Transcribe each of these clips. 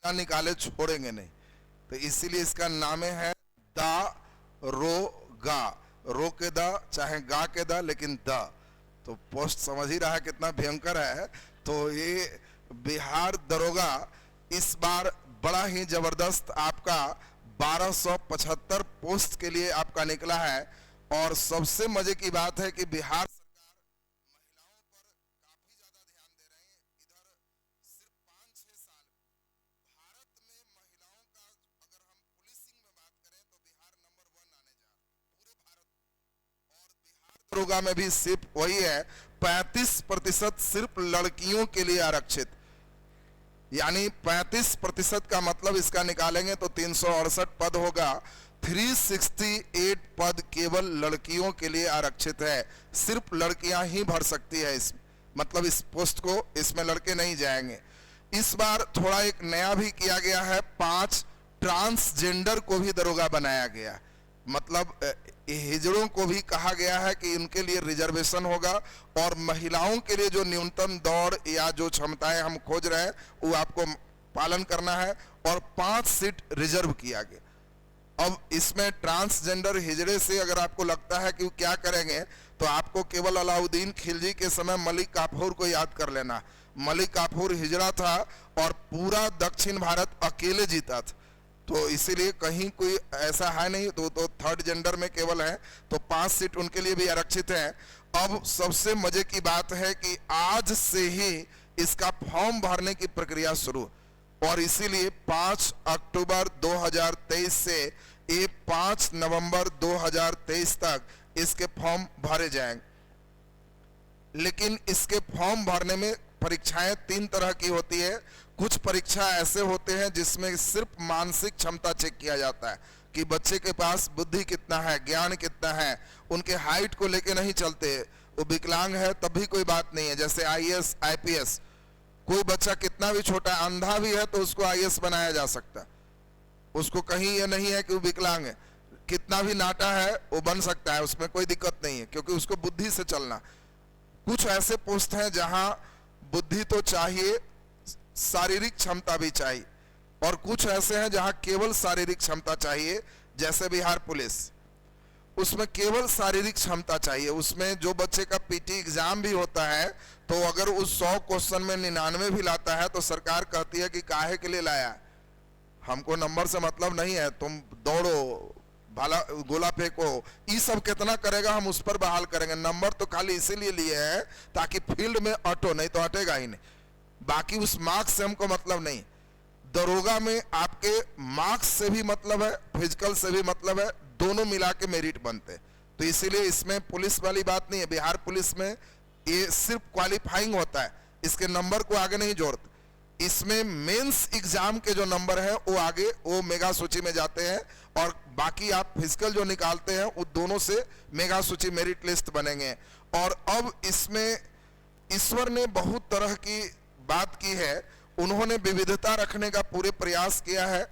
बिना निकाले छोड़ेंगे नहीं। तो इसीलिए इसका नाम है दा रो गा, रो के दा चाहे गा के दा, लेकिन दा। तो पोस्ट समझ ही रहा है कितना भयंकर है। तो ये बिहार दरोगा इस बार बड़ा ही जबरदस्त आपका 1275 पोस्ट के लिए आपका निकला है। और सबसे मजे की बात है कि बिहार सरकार महिलाओं पर काफी ज्यादा ध्यान दे रहे हैं। इधर सिर्फ 5-6 साल भारत में महिलाओं का अगर हम पुलिसिंग में बात करें तो बिहार नंबर 1 आने जा रहा है पूरे भारत। और बिहार दरोगा में भी सिर्फ वही है 35% सिर्फ लड़कियों के लिए आरक्षित। यानी 35% का मतलब इसका निकालेंगे तो 368 पद होगा। 368 पद केवल लड़कियों के लिए आरक्षित है। सिर्फ लड़कियां ही भर सकती है इस मतलब इस पोस्ट को, इसमें लड़के नहीं जाएंगे। इस बार थोड़ा एक नया भी किया गया है, 5 ट्रांसजेंडर को भी दरोगा बनाया गया। मतलब हिजड़ों को भी कहा गया है कि इनके लिए रिजर्वेशन होगा और महिलाओं के लिए जो न्यूनतम दौड़ या जो क्षमताएं हम खोज रहे हैं वो आपको पालन करना है। और 5 सीट रिजर्व किया गया। अब इसमें ट्रांसजेंडर हिजड़े से अगर आपको लगता है कि वो क्या करेंगे तो आपको केवल अलाउद्दीन खिलजी के समय मलिक काफूर को याद कर लेना। मलिक काफूर हिजड़ा था और पूरा दक्षिण भारत अकेले जीता था। तो इसीलिए कहीं कोई ऐसा है नहीं, तो थर्ड जेंडर में केवल है। तो 5 सीट उनके लिए भी आरक्षित है। अब सबसे मजे की बात है कि आज से ही इसका फॉर्म भरने की प्रक्रिया शुरू, और इसीलिए 5 अक्टूबर 2023 से 5 नवंबर 2023 तक इसके फॉर्म भरे जाएंगे। लेकिन इसके फॉर्म भरने में परीक्षाएं 3 तरह की होती है। कुछ परीक्षा ऐसे होते हैं जिसमें सिर्फ मानसिक क्षमता चेक किया जाता है कि बच्चे के पास बुद्धि कितना है, ज्ञान कितना है। उनके हाइट को लेके नहीं चलते, वो विकलांग है तब भी कोई बात नहीं है। जैसे आईएएस आईपीएस, कोई बच्चा कितना भी छोटा अंधा भी है तो उसको आईएएस बनाया जा सकता है। उसको कहीं ये नहीं है कि वो विकलांग है, कितना भी नाटा है वो बन सकता है, उसमें कोई दिक्कत नहीं है क्योंकि उसको बुद्धि से चलना। कुछ ऐसे पोस्ट हैं जहां बुद्धि तो चाहिए, शारीरिक क्षमता भी चाहिए, और कुछ ऐसे हैं जहां केवल शारीरिक क्षमता चाहिए। जैसे बिहार पुलिस, उसमें केवल शारीरिक क्षमता चाहिए। उसमें जो बच्चे का पीटी एग्जाम भी होता है तो अगर उस 100 क्वेश्चन में 99 भी लाता है तो सरकार कहती है कि काहे के लिए लाया, हमको नंबर से मतलब नहीं है, तुम दौड़ो, भाला गोला फेंको, ये सब कितना करेगा हम उस पर बहाल करेंगे। नंबर तो खाली इसीलिए लिए हैं ताकि फील्ड में अटो, नहीं तो हटेगा ही नहीं। बाकी उस मार्क्स से हमको मतलब नहीं। दरोगा में आपके मार्क्स से भी मतलब है, फिजिकल से भी मतलब है, दोनों मिला के मेरिट बनते। तो इसीलिए इसमें पुलिस वाली बात नहीं है। बिहार पुलिस में ये सिर्फ क्वालिफाइंग होता है, इसके नंबर को आगे नहीं जोड़ते। इसमें मेंस एग्जाम के जो नंबर है वो आगे वो मेगा सूची में जाते हैं, और बाकी आप फिजिकल जो निकालते हैं वो दोनों से मेगा सूची मेरिट लिस्ट बनेंगे। और अब इसमें ईश्वर ने बहुत तरह की बात की है, उन्होंने विविधता रखने का पूरे प्रयास किया है।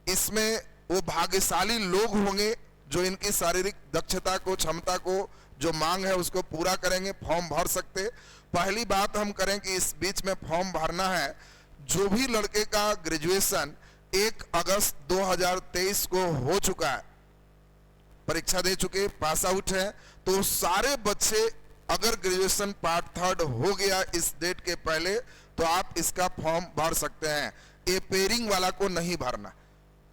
इसमें वो भाग्यशाली लोग होंगे जो इनकी शारीरिक दक्षता को, क्षमता को जो मांग है उसको पूरा करेंगे, फॉर्म भर सकते। पहली बात हम करें कि इस बीच में फॉर्म भरना है, जो भी लड़के का ग्रेजुएशन 1 अगस्त 2023 को हो चुका है, परीक्षा दे चुके, पास आउट है, तो सारे बच्चे अगर ग्रेजुएशन पार्ट 3 हो गया इस डेट के पहले तो आप इसका फॉर्म भर सकते हैं। ये पेयरिंग वाला को नहीं भरना।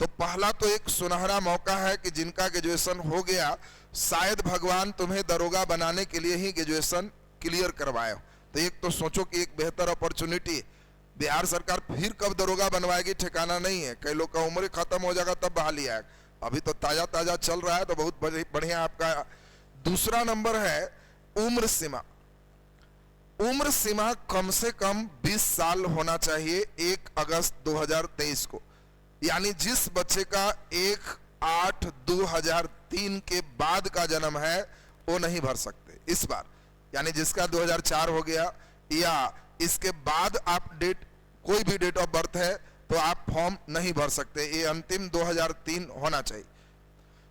तो पहला तो एक सुनहरा मौका है कि जिनका ग्रेजुएशन हो गया, शायद भगवान तुम्हें दरोगा बनाने के लिए ही ग्रेजुएशन क्लियर करवाए। तो एक तो सोचो कि एक बेहतर अपॉर्चुनिटी। बिहार सरकार फिर कब दरोगा बनवाएगी ठिकाना नहीं है। कई लोग का उम्र खत्म हो जाएगा तब बहाली आएगा, अभी तो ताजा ताजा चल रहा है, तो बहुत बढ़िया आपका। दूसरा नंबर है उम्र सीमा। उम्र सीमा कम से कम 20 साल होना चाहिए 1 अगस्त 2023 को। यानी जिस बच्चे का 1/8/2003 के बाद का जन्म है वो नहीं भर सकते इस बार। यानी जिसका 2004 हो गया या इसके बाद आप डेट, कोई भी डेट ऑफ बर्थ है तो आप फॉर्म नहीं भर सकते। ये अंतिम 2003 होना चाहिए।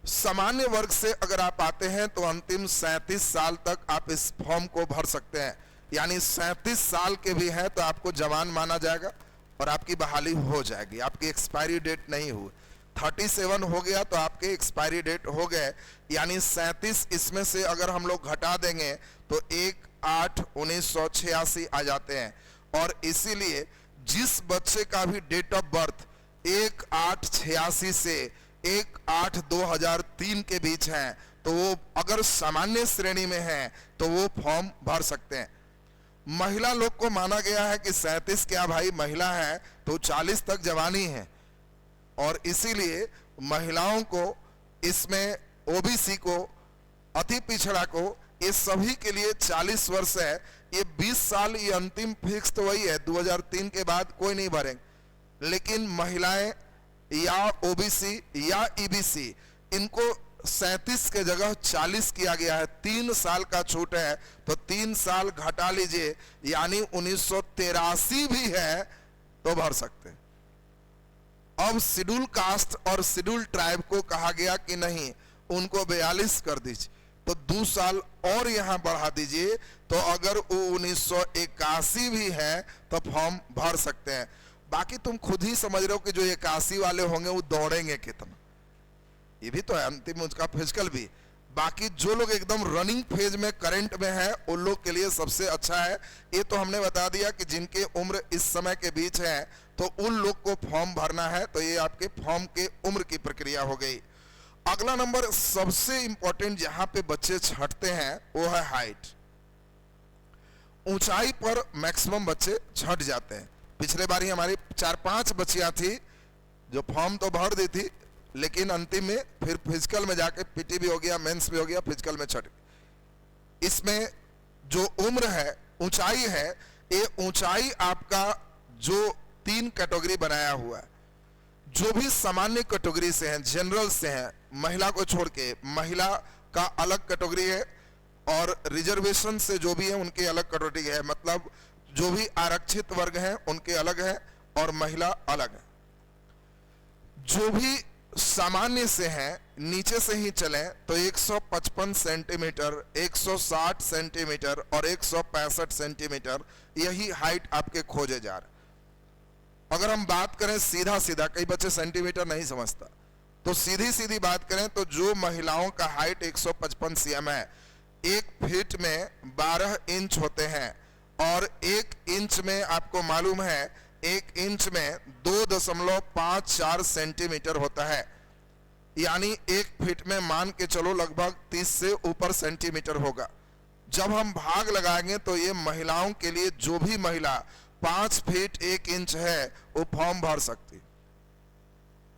सामान्य वर्ग से अगर आप आते हैं तो अंतिम 37 साल तक आप इस फॉर्म को भर सकते हैं। यानी 37 साल के भी हैं तो आपको जवान माना जाएगा, और आपकी बहाली हो जाएगी, आपकी एक्सपायरी डेट नहीं हुई। 37 हो गया तो आपके एक्सपायरी डेट हो गए, यानी 37 इसमें से अगर हम लोग घटा देंगे तो 1/8/1986 आ जाते हैं। और इसीलिए जिस बच्चे का भी डेट ऑफ बर्थ 1/8/86 से 1/8/2003 के बीच है, तो वो अगर सामान्य श्रेणी में है तो वो फॉर्म भर सकते हैं। महिला लोग को माना गया है कि 37 क्या भाई महिला है तो 40 तक जवानी है, और इसीलिए महिलाओं को इसमें, ओबीसी को, अति पिछड़ा को, ये सभी के लिए 40 वर्ष है। ये 20 साल ये अंतिम फिक्स तो वही है, 2003 के बाद कोई नहीं भरेंगे। लेकिन महिलाएं या ओबीसी या ईबीसी इनको 37 के जगह 40 किया गया है, 3 साल का छूट है, तो 3 साल घटा लीजिए, यानी 1983 भी है तो भर सकते हैं। अब शेड्यूल कास्ट और शेड्यूल ट्राइब को कहा गया कि नहीं, उनको 42 कर दीजिए, तो 2 साल और यहां बढ़ा दीजिए, तो अगर वो 1981 भी है तो फॉर्म भर सकते हैं। बाकी तुम खुद ही समझ रहे हो कि जो 81 वाले होंगे वो दौड़ेंगे कितना, ये भी तो है अंतिम उसका फिजिकल भी। बाकी जो लोग एकदम रनिंग फेज में करंट में है उन लोग के लिए सबसे अच्छा है। ये तो हमने बता दिया कि जिनके उम्र इस समय के बीच है तो उन लोग को फॉर्म भरना है, तो ये आपके फॉर्म के उम्र की प्रक्रिया हो गई। अगला नंबर सबसे इंपॉर्टेंट जहां पे बच्चे छंटते हैं वो है हाइट। ऊंचाई पर मैक्सिमम बच्चे छंट जाते हैं। पिछले बार ही हमारी 4-5 बच्चियां थी जो फॉर्म तो भर दी थी, लेकिन अंतिम में फिर फिजिकल में जाके पीटी भी हो गया, मेंस भी हो गया, फिजिकल में छट। इसमें जो उम्र है, ऊंचाई है, ये ऊंचाई आपका जो 3 कैटेगरी बनाया हुआ है, जो भी सामान्य कैटेगरी से हैं, जनरल से हैं, महिला को छोड़ के, महिला का अलग कैटेगरी है, और रिजर्वेशन से जो भी है उनके अलग कैटेगरी है, मतलब जो भी आरक्षित वर्ग हैं उनके अलग है और महिला अलग है। जो भी सामान्य से हैं, नीचे से ही चलें तो 155 सेंटीमीटर, 160 सेंटीमीटर और 165 सेंटीमीटर, यही हाइट आपके खोजे जा रहे। अगर हम बात करें सीधा सीधा, कई बच्चे सेंटीमीटर नहीं समझता, तो सीधी सीधी बात करें तो जो महिलाओं का हाइट 155 cm है, 1 फीट में 12 इंच होते हैं, और 1 इंच में आपको मालूम है 1 इंच में 2.54 सेंटीमीटर होता है, यानी 1 फीट में मान के चलो लगभग 30 से ऊपर सेंटीमीटर होगा। जब हम भाग लगाएंगे तो ये महिलाओं के लिए, जो भी महिला 5 फीट 1 इंच है वो फॉर्म भर सकती।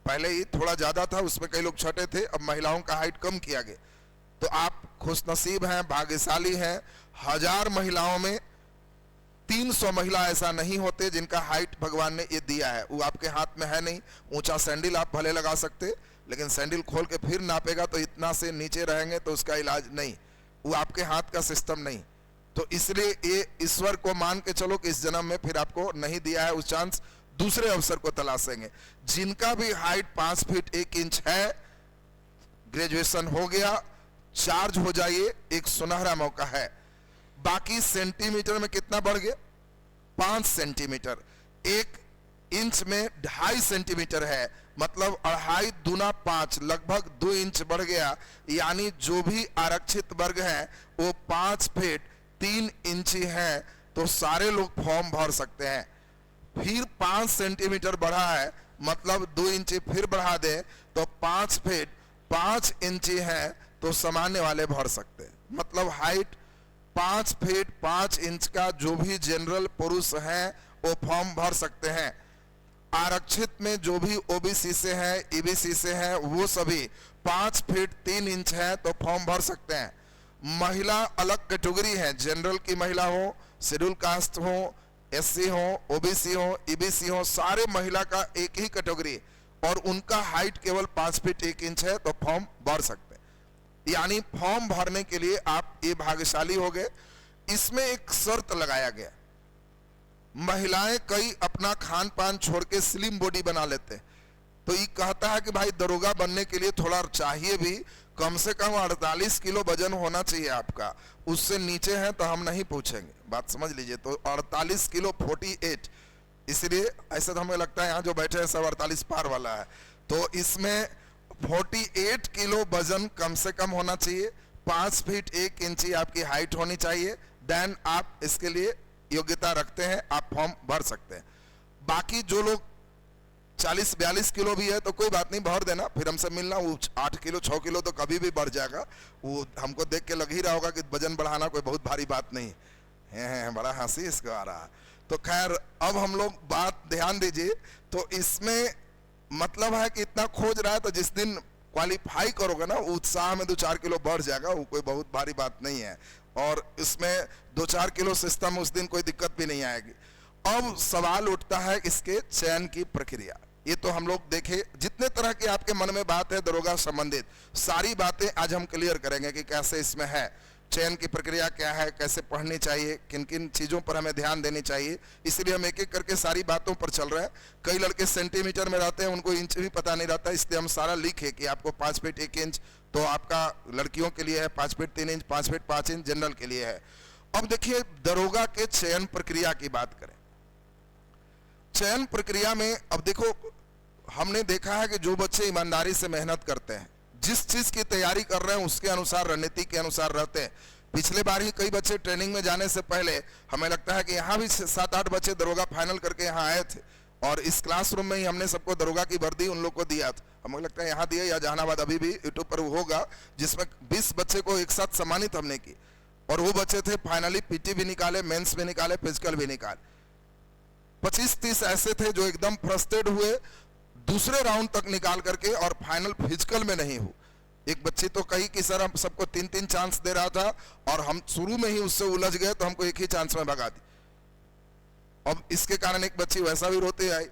पहले ही थोड़ा ज्यादा था, उसमें कई लोग छठे थे, अब महिलाओं का हाइट कम किया गया। तो आप खुशनसीब हैं, भाग्यशाली हैं। 1000 महिलाओं में 300 महिला ऐसा नहीं होते जिनका हाइट भगवान ने ये दिया है, वो आपके हाथ में है नहीं। ऊंचा सैंडल आप भले लगा सकते, लेकिन सैंडल खोल के फिर नापेगा तो इतना से नीचे रहेंगे तो उसका इलाज नहीं, वो आपके हाथ का सिस्टम नहीं। तो इसलिए ये ईश्वर को मान के चलो कि इस जन्म में फिर आपको नहीं दिया है उस चांस, दूसरे अवसर को तलाशेंगे। जिनका भी हाइट 5 फीट 1 इंच है, ग्रेजुएशन हो गया, चार्ज हो जाइए, एक सुनहरा मौका है। बाकी सेंटीमीटर में कितना बढ़ गया? 5 सेंटीमीटर। 1 इंच में 2.5 सेंटीमीटर है, मतलब 2.5 दूना 5, लगभग 2 इंच बढ़ गया। यानी जो भी आरक्षित वर्ग है वो 5 फीट 3 इंची है, तो सारे लोग फॉर्म भर सकते हैं। फिर 5 सेंटीमीटर बढ़ा है, मतलब 2 इंची फिर बढ़ा दे तो 5 फीट 5 इंची है, तो सामान्य वाले भर सकते हैं। मतलब हाइट 5 फीट 5 इंच का जो भी जनरल पुरुष हैं वो फॉर्म भर सकते हैं। आरक्षित में जो भी ओबीसी से है, ईबीसी से है, वो सभी 5 फीट 3 इंच है तो फॉर्म भर सकते हैं। महिला अलग कैटेगरी है, जनरल की महिला हो, शेड्यूल कास्ट हो, एससी हो, ओबीसी हो, ईबीसी हो, सारे महिला का एक ही कैटेगरी, और उनका हाइट केवल 5 फीट 1 इंच है तो फॉर्म भर सकते हैं। यानी फॉर्म भरने के लिए आप ये भाग्यशाली हो गए। इसमें एक शर्त लगाया गया, महिलाएं कई अपना खान पान छोड़ के स्लिम बॉडी बना लेते हैं, तो ये कहता है कि भाई दरोगा बनने के लिए थोड़ा चाहिए भी, कम से कम 48 किलो वजन होना चाहिए आपका, उससे नीचे है तो हम नहीं पूछेंगे, बात समझ लीजिए। तो 48 किलो 48, इसलिए ऐसा तो हमें लगता है यहाँ जो बैठे हैं सब 48 पार वाला है। तो इसमें 48 किलो वजन कम से कम होना चाहिए, 5 फीट 1 इंची आपकी हाइट होनी चाहिए, देन आप इसके लिए योग्यता रखते हैं, आप फॉर्म भर सकते हैं। बाकी जो लोग 40-42 किलो भी है तो कोई बात नहीं, भर देना, फिर हमसे मिलना। वो 8 किलो 6 किलो तो कभी भी बढ़ जाएगा, वो हमको देख के लग ही रहा होगा कि वजन बढ़ाना कोई बहुत भारी बात नहीं है। बड़ा हंसी इसको आ रहा है। तो खैर अब हम लोग बात ध्यान दीजिए। तो इसमें मतलब है कि इतना खोज रहा है तो जिस दिन क्वालिफाई करोगे ना, उत्साह में 2-4 किलो बढ़ जाएगा, वो कोई बहुत भारी बात नहीं है। और इसमें 2-4 किलो सिस्टम उस दिन कोई दिक्कत भी नहीं आएगी। अब सवाल उठता है इसके चयन की प्रक्रिया। ये तो हम लोग देखे, जितने तरह की आपके मन में बात है दरोगा संबंधित सारी बातें आज हम क्लियर करेंगे कि कैसे इसमें है, चयन की प्रक्रिया क्या है, कैसे पढ़नी चाहिए, किन किन चीज़ों पर हमें ध्यान देनी चाहिए। इसलिए हम एक एक करके सारी बातों पर चल रहे हैं। कई लड़के सेंटीमीटर में रहते हैं, उनको इंच भी पता नहीं रहता, इसलिए हम सारा लिखे कि आपको 5 फीट 1 इंच तो आपका लड़कियों के लिए है, 5 feet 3 inch, 5 feet 5 inch general के लिए है। अब देखिए दरोगा के चयन प्रक्रिया की बात करें। चयन प्रक्रिया में अब देखो, हमने देखा है कि जो बच्चे ईमानदारी से मेहनत करते हैं, जिस चीज की तैयारी कर रहे हैं उसके अनुसार, रणनीति के अनुसार रहते हैं। पिछले बार ही कई बच्चे ट्रेनिंग में जाने से पहले हमें लगता है कि यहाँ भी 7-8 बच्चे दरोगा फाइनल करके यहाँ आए थे, और इस क्लासरूम में ही हमने सबको दरोगा की वर्दी उन लोग को दिया था। हमें लगता है यहाँ दिया या जहानाबाद अभी भी यूट्यूब पर होगा, जिसमें 20 बच्चे को एक साथ सम्मानित हमने की, और वो बच्चे थे फाइनली पीटी भी निकाले, मेंस भी निकाले, फिजिकल भी निकाले। 25-30 ऐसे थे जो एकदम फ्रस्ट्रेट हुए दूसरे राउंड तक निकाल करके, और फाइनल फिजिकल में नहीं हो। एक बच्ची तो कही कि सर हम सबको 3-3 चांस दे रहा था और हम शुरू में ही उससे उलझ गए तो हमको एक ही चांस में भगा दी। अब इसके कारण एक बच्ची वैसा भी रोते आई।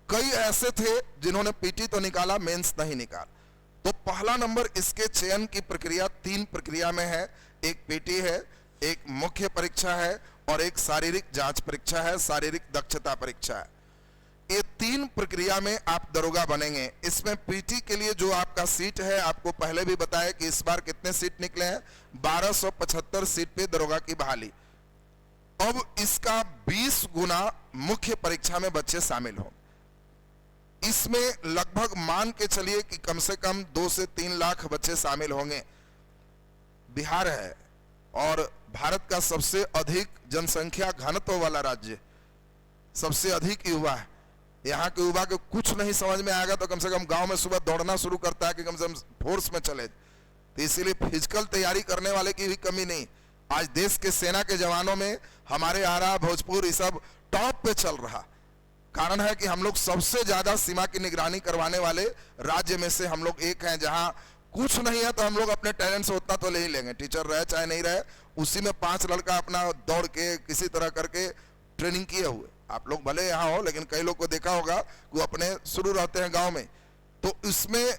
कई ऐसे थे जिन्होंने पीटी तो निकाला, मेंस नहीं निकाल। तो पहला नंबर इसके चयन की प्रक्रिया 3 प्रक्रिया में है। एक पीटी है, एक मुख्य परीक्षा है, और एक शारीरिक जांच परीक्षा है, शारीरिक दक्षता परीक्षा है। ये 3 प्रक्रिया में आप दरोगा बनेंगे। इसमें पीटी के लिए जो आपका सीट है, आपको पहले भी बताया कि इस बार कितने सीट निकले हैं, 1275 सीट पे दरोगा की बहाली। अब इसका 20 गुना मुख्य परीक्षा में बच्चे शामिल हों। इसमें लगभग मान के चलिए कि कम से कम 2 से 3 लाख बच्चे शामिल होंगे। बिहार है और भारत का सबसे अधिक जनसंख्या घनत्व वाला राज्य, सबसे अधिक युवा है। यहाँ के युवा को कुछ नहीं समझ में आएगा तो कम से कम गांव में सुबह दौड़ना शुरू करता है कि कम से कम फोर्स में चले। तो इसीलिए फिजिकल तैयारी करने वाले की भी कमी नहीं। आज देश के सेना के जवानों में हमारे आरा, भोजपुर ये सब टॉप पे चल रहा। कारण है कि हम लोग सबसे ज्यादा सीमा की निगरानी करवाने वाले राज्य में से हम लोग एक हैं। जहाँ कुछ नहीं है तो हम लोग अपने टैलेंट से उतना तो ले ही लेंगे, टीचर रहे चाहे नहीं रहे, उसी में 5 लड़का अपना दौड़ के किसी तरह करके ट्रेनिंग किए हुए। आप लोग भले यहाँ हो, लेकिन कई लोग को देखा होगा वो अपने शुरू रहते हैं गांव में। तो इसमें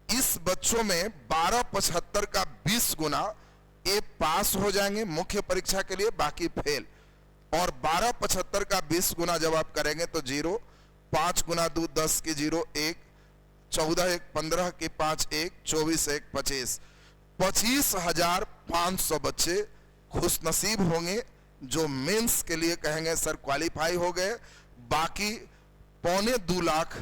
इस बच्चों में 1275 का 20 गुना ये पास हो जाएंगे मुख्य परीक्षा के लिए, बाकी फेल। और 1275 का 20 गुना जब आप करेंगे तो 0, 5 गुना 2 10 की 0 1, 14 1 15 की 5 1, 24 1 25, 25,500 बच्चे खुशनसीब होंगे जो मेंस के लिए कहेंगे सर क्वालिफाई हो गए। बाकी 1.25 लाख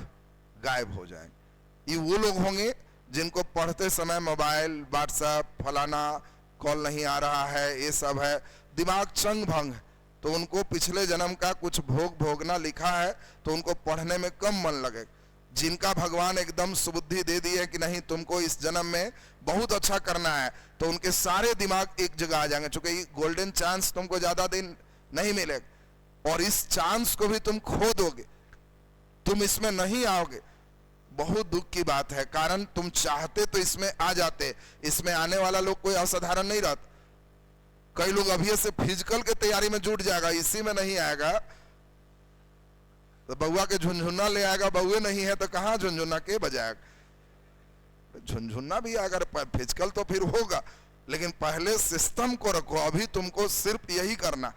गायब हो जाएंगे। ये वो लोग होंगे जिनको पढ़ते समय मोबाइल, व्हाट्सएप, फलाना कॉल नहीं आ रहा है, ये सब है, दिमाग चंग भंग, तो उनको पिछले जन्म का कुछ भोगना लिखा है तो उनको पढ़ने में कम मन लगे। जिनका भगवान एकदम सुबुद्धि दे दी है कि नहीं तुमको इस जन्म में बहुत अच्छा करना है, तो उनके सारे दिमाग एक जगह आ जाएंगे। चूंकि गोल्डन चांस तुमको ज्यादा दिन नहीं मिलेगा और इस चांस को भी तुम खो दोगे, तुम इसमें नहीं आओगे। बहुत दुख की बात है, कारण तुम चाहते तो इसमें आ जाते। इसमें आने वाला लोग कोई असाधारण नहीं रहता। कई लोग अभी से फिजिकल के तैयारी में जुट जाएगा, इसी में नहीं आएगा तो बउआ के झुनझुना ले आएगा, बउए नहीं है तो कहाँ झुनझुना के बजाएगा। झुनझुना भी अगर फिजिकल तो फिर होगा, लेकिन पहले सिस्टम को रखो। अभी तुमको सिर्फ यही करना।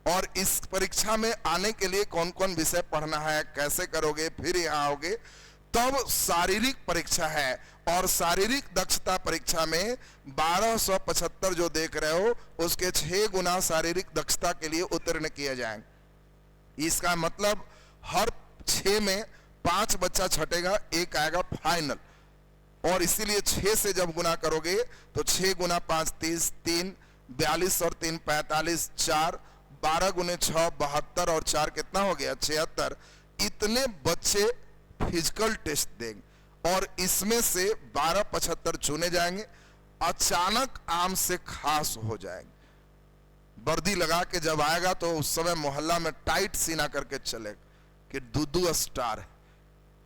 और इस परीक्षा में आने के लिए कौन कौन विषय पढ़ना है, कैसे करोगे, फिर यहाँ आओगे। तब शारीरिक परीक्षा है, और शारीरिक दक्षता परीक्षा में 1275 जो देख रहे हो उसके 6 गुना शारीरिक दक्षता के लिए उत्तीर्ण किए जाएंगे। इसका मतलब हर 6 में 5 बच्चा छटेगा, एक आएगा फाइनल। और इसीलिए 6 से जब गुना करोगे तो 6 गुना 5 30, 3 42 और 3 45, 4 12 गुने 6 72 और 4 कितना हो गया 76। इतने बच्चे फिजिकल टेस्ट देंगे और इसमें से 12 75 चुने जाएंगे, अचानक आम से खास हो जाएंगे। वर्दी लगा के जब आएगा तो उस समय मोहल्ला में टाइट सीना करके चलेगा कि दूधू स्टार है।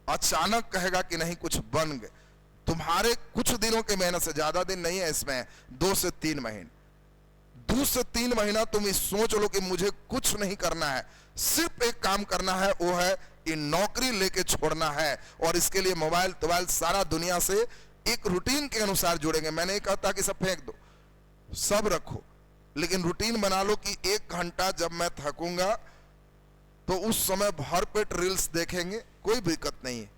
अचानक कहेगा कि नहीं कुछ बन गए। तुम्हारे कुछ दिनों के मेहनत से, ज्यादा दिन नहीं है इसमें, 2 से 3 महीने, 2 से 3 महीना तुम इस सोच लो कि मुझे कुछ नहीं करना है, सिर्फ एक काम करना है, वो है कि नौकरी लेके छोड़ना है। और इसके लिए मोबाइल तोबाइल सारा दुनिया से एक रूटीन के अनुसार जुड़ेंगे। मैंने नहीं कहता कि सब फेंक दो, सब रखो, लेकिन रूटीन बना लो कि 1 घंटा जब मैं थकूंगा तो उस समय भर पेट रील्स देखेंगे, कोई दिक्कत नहीं है,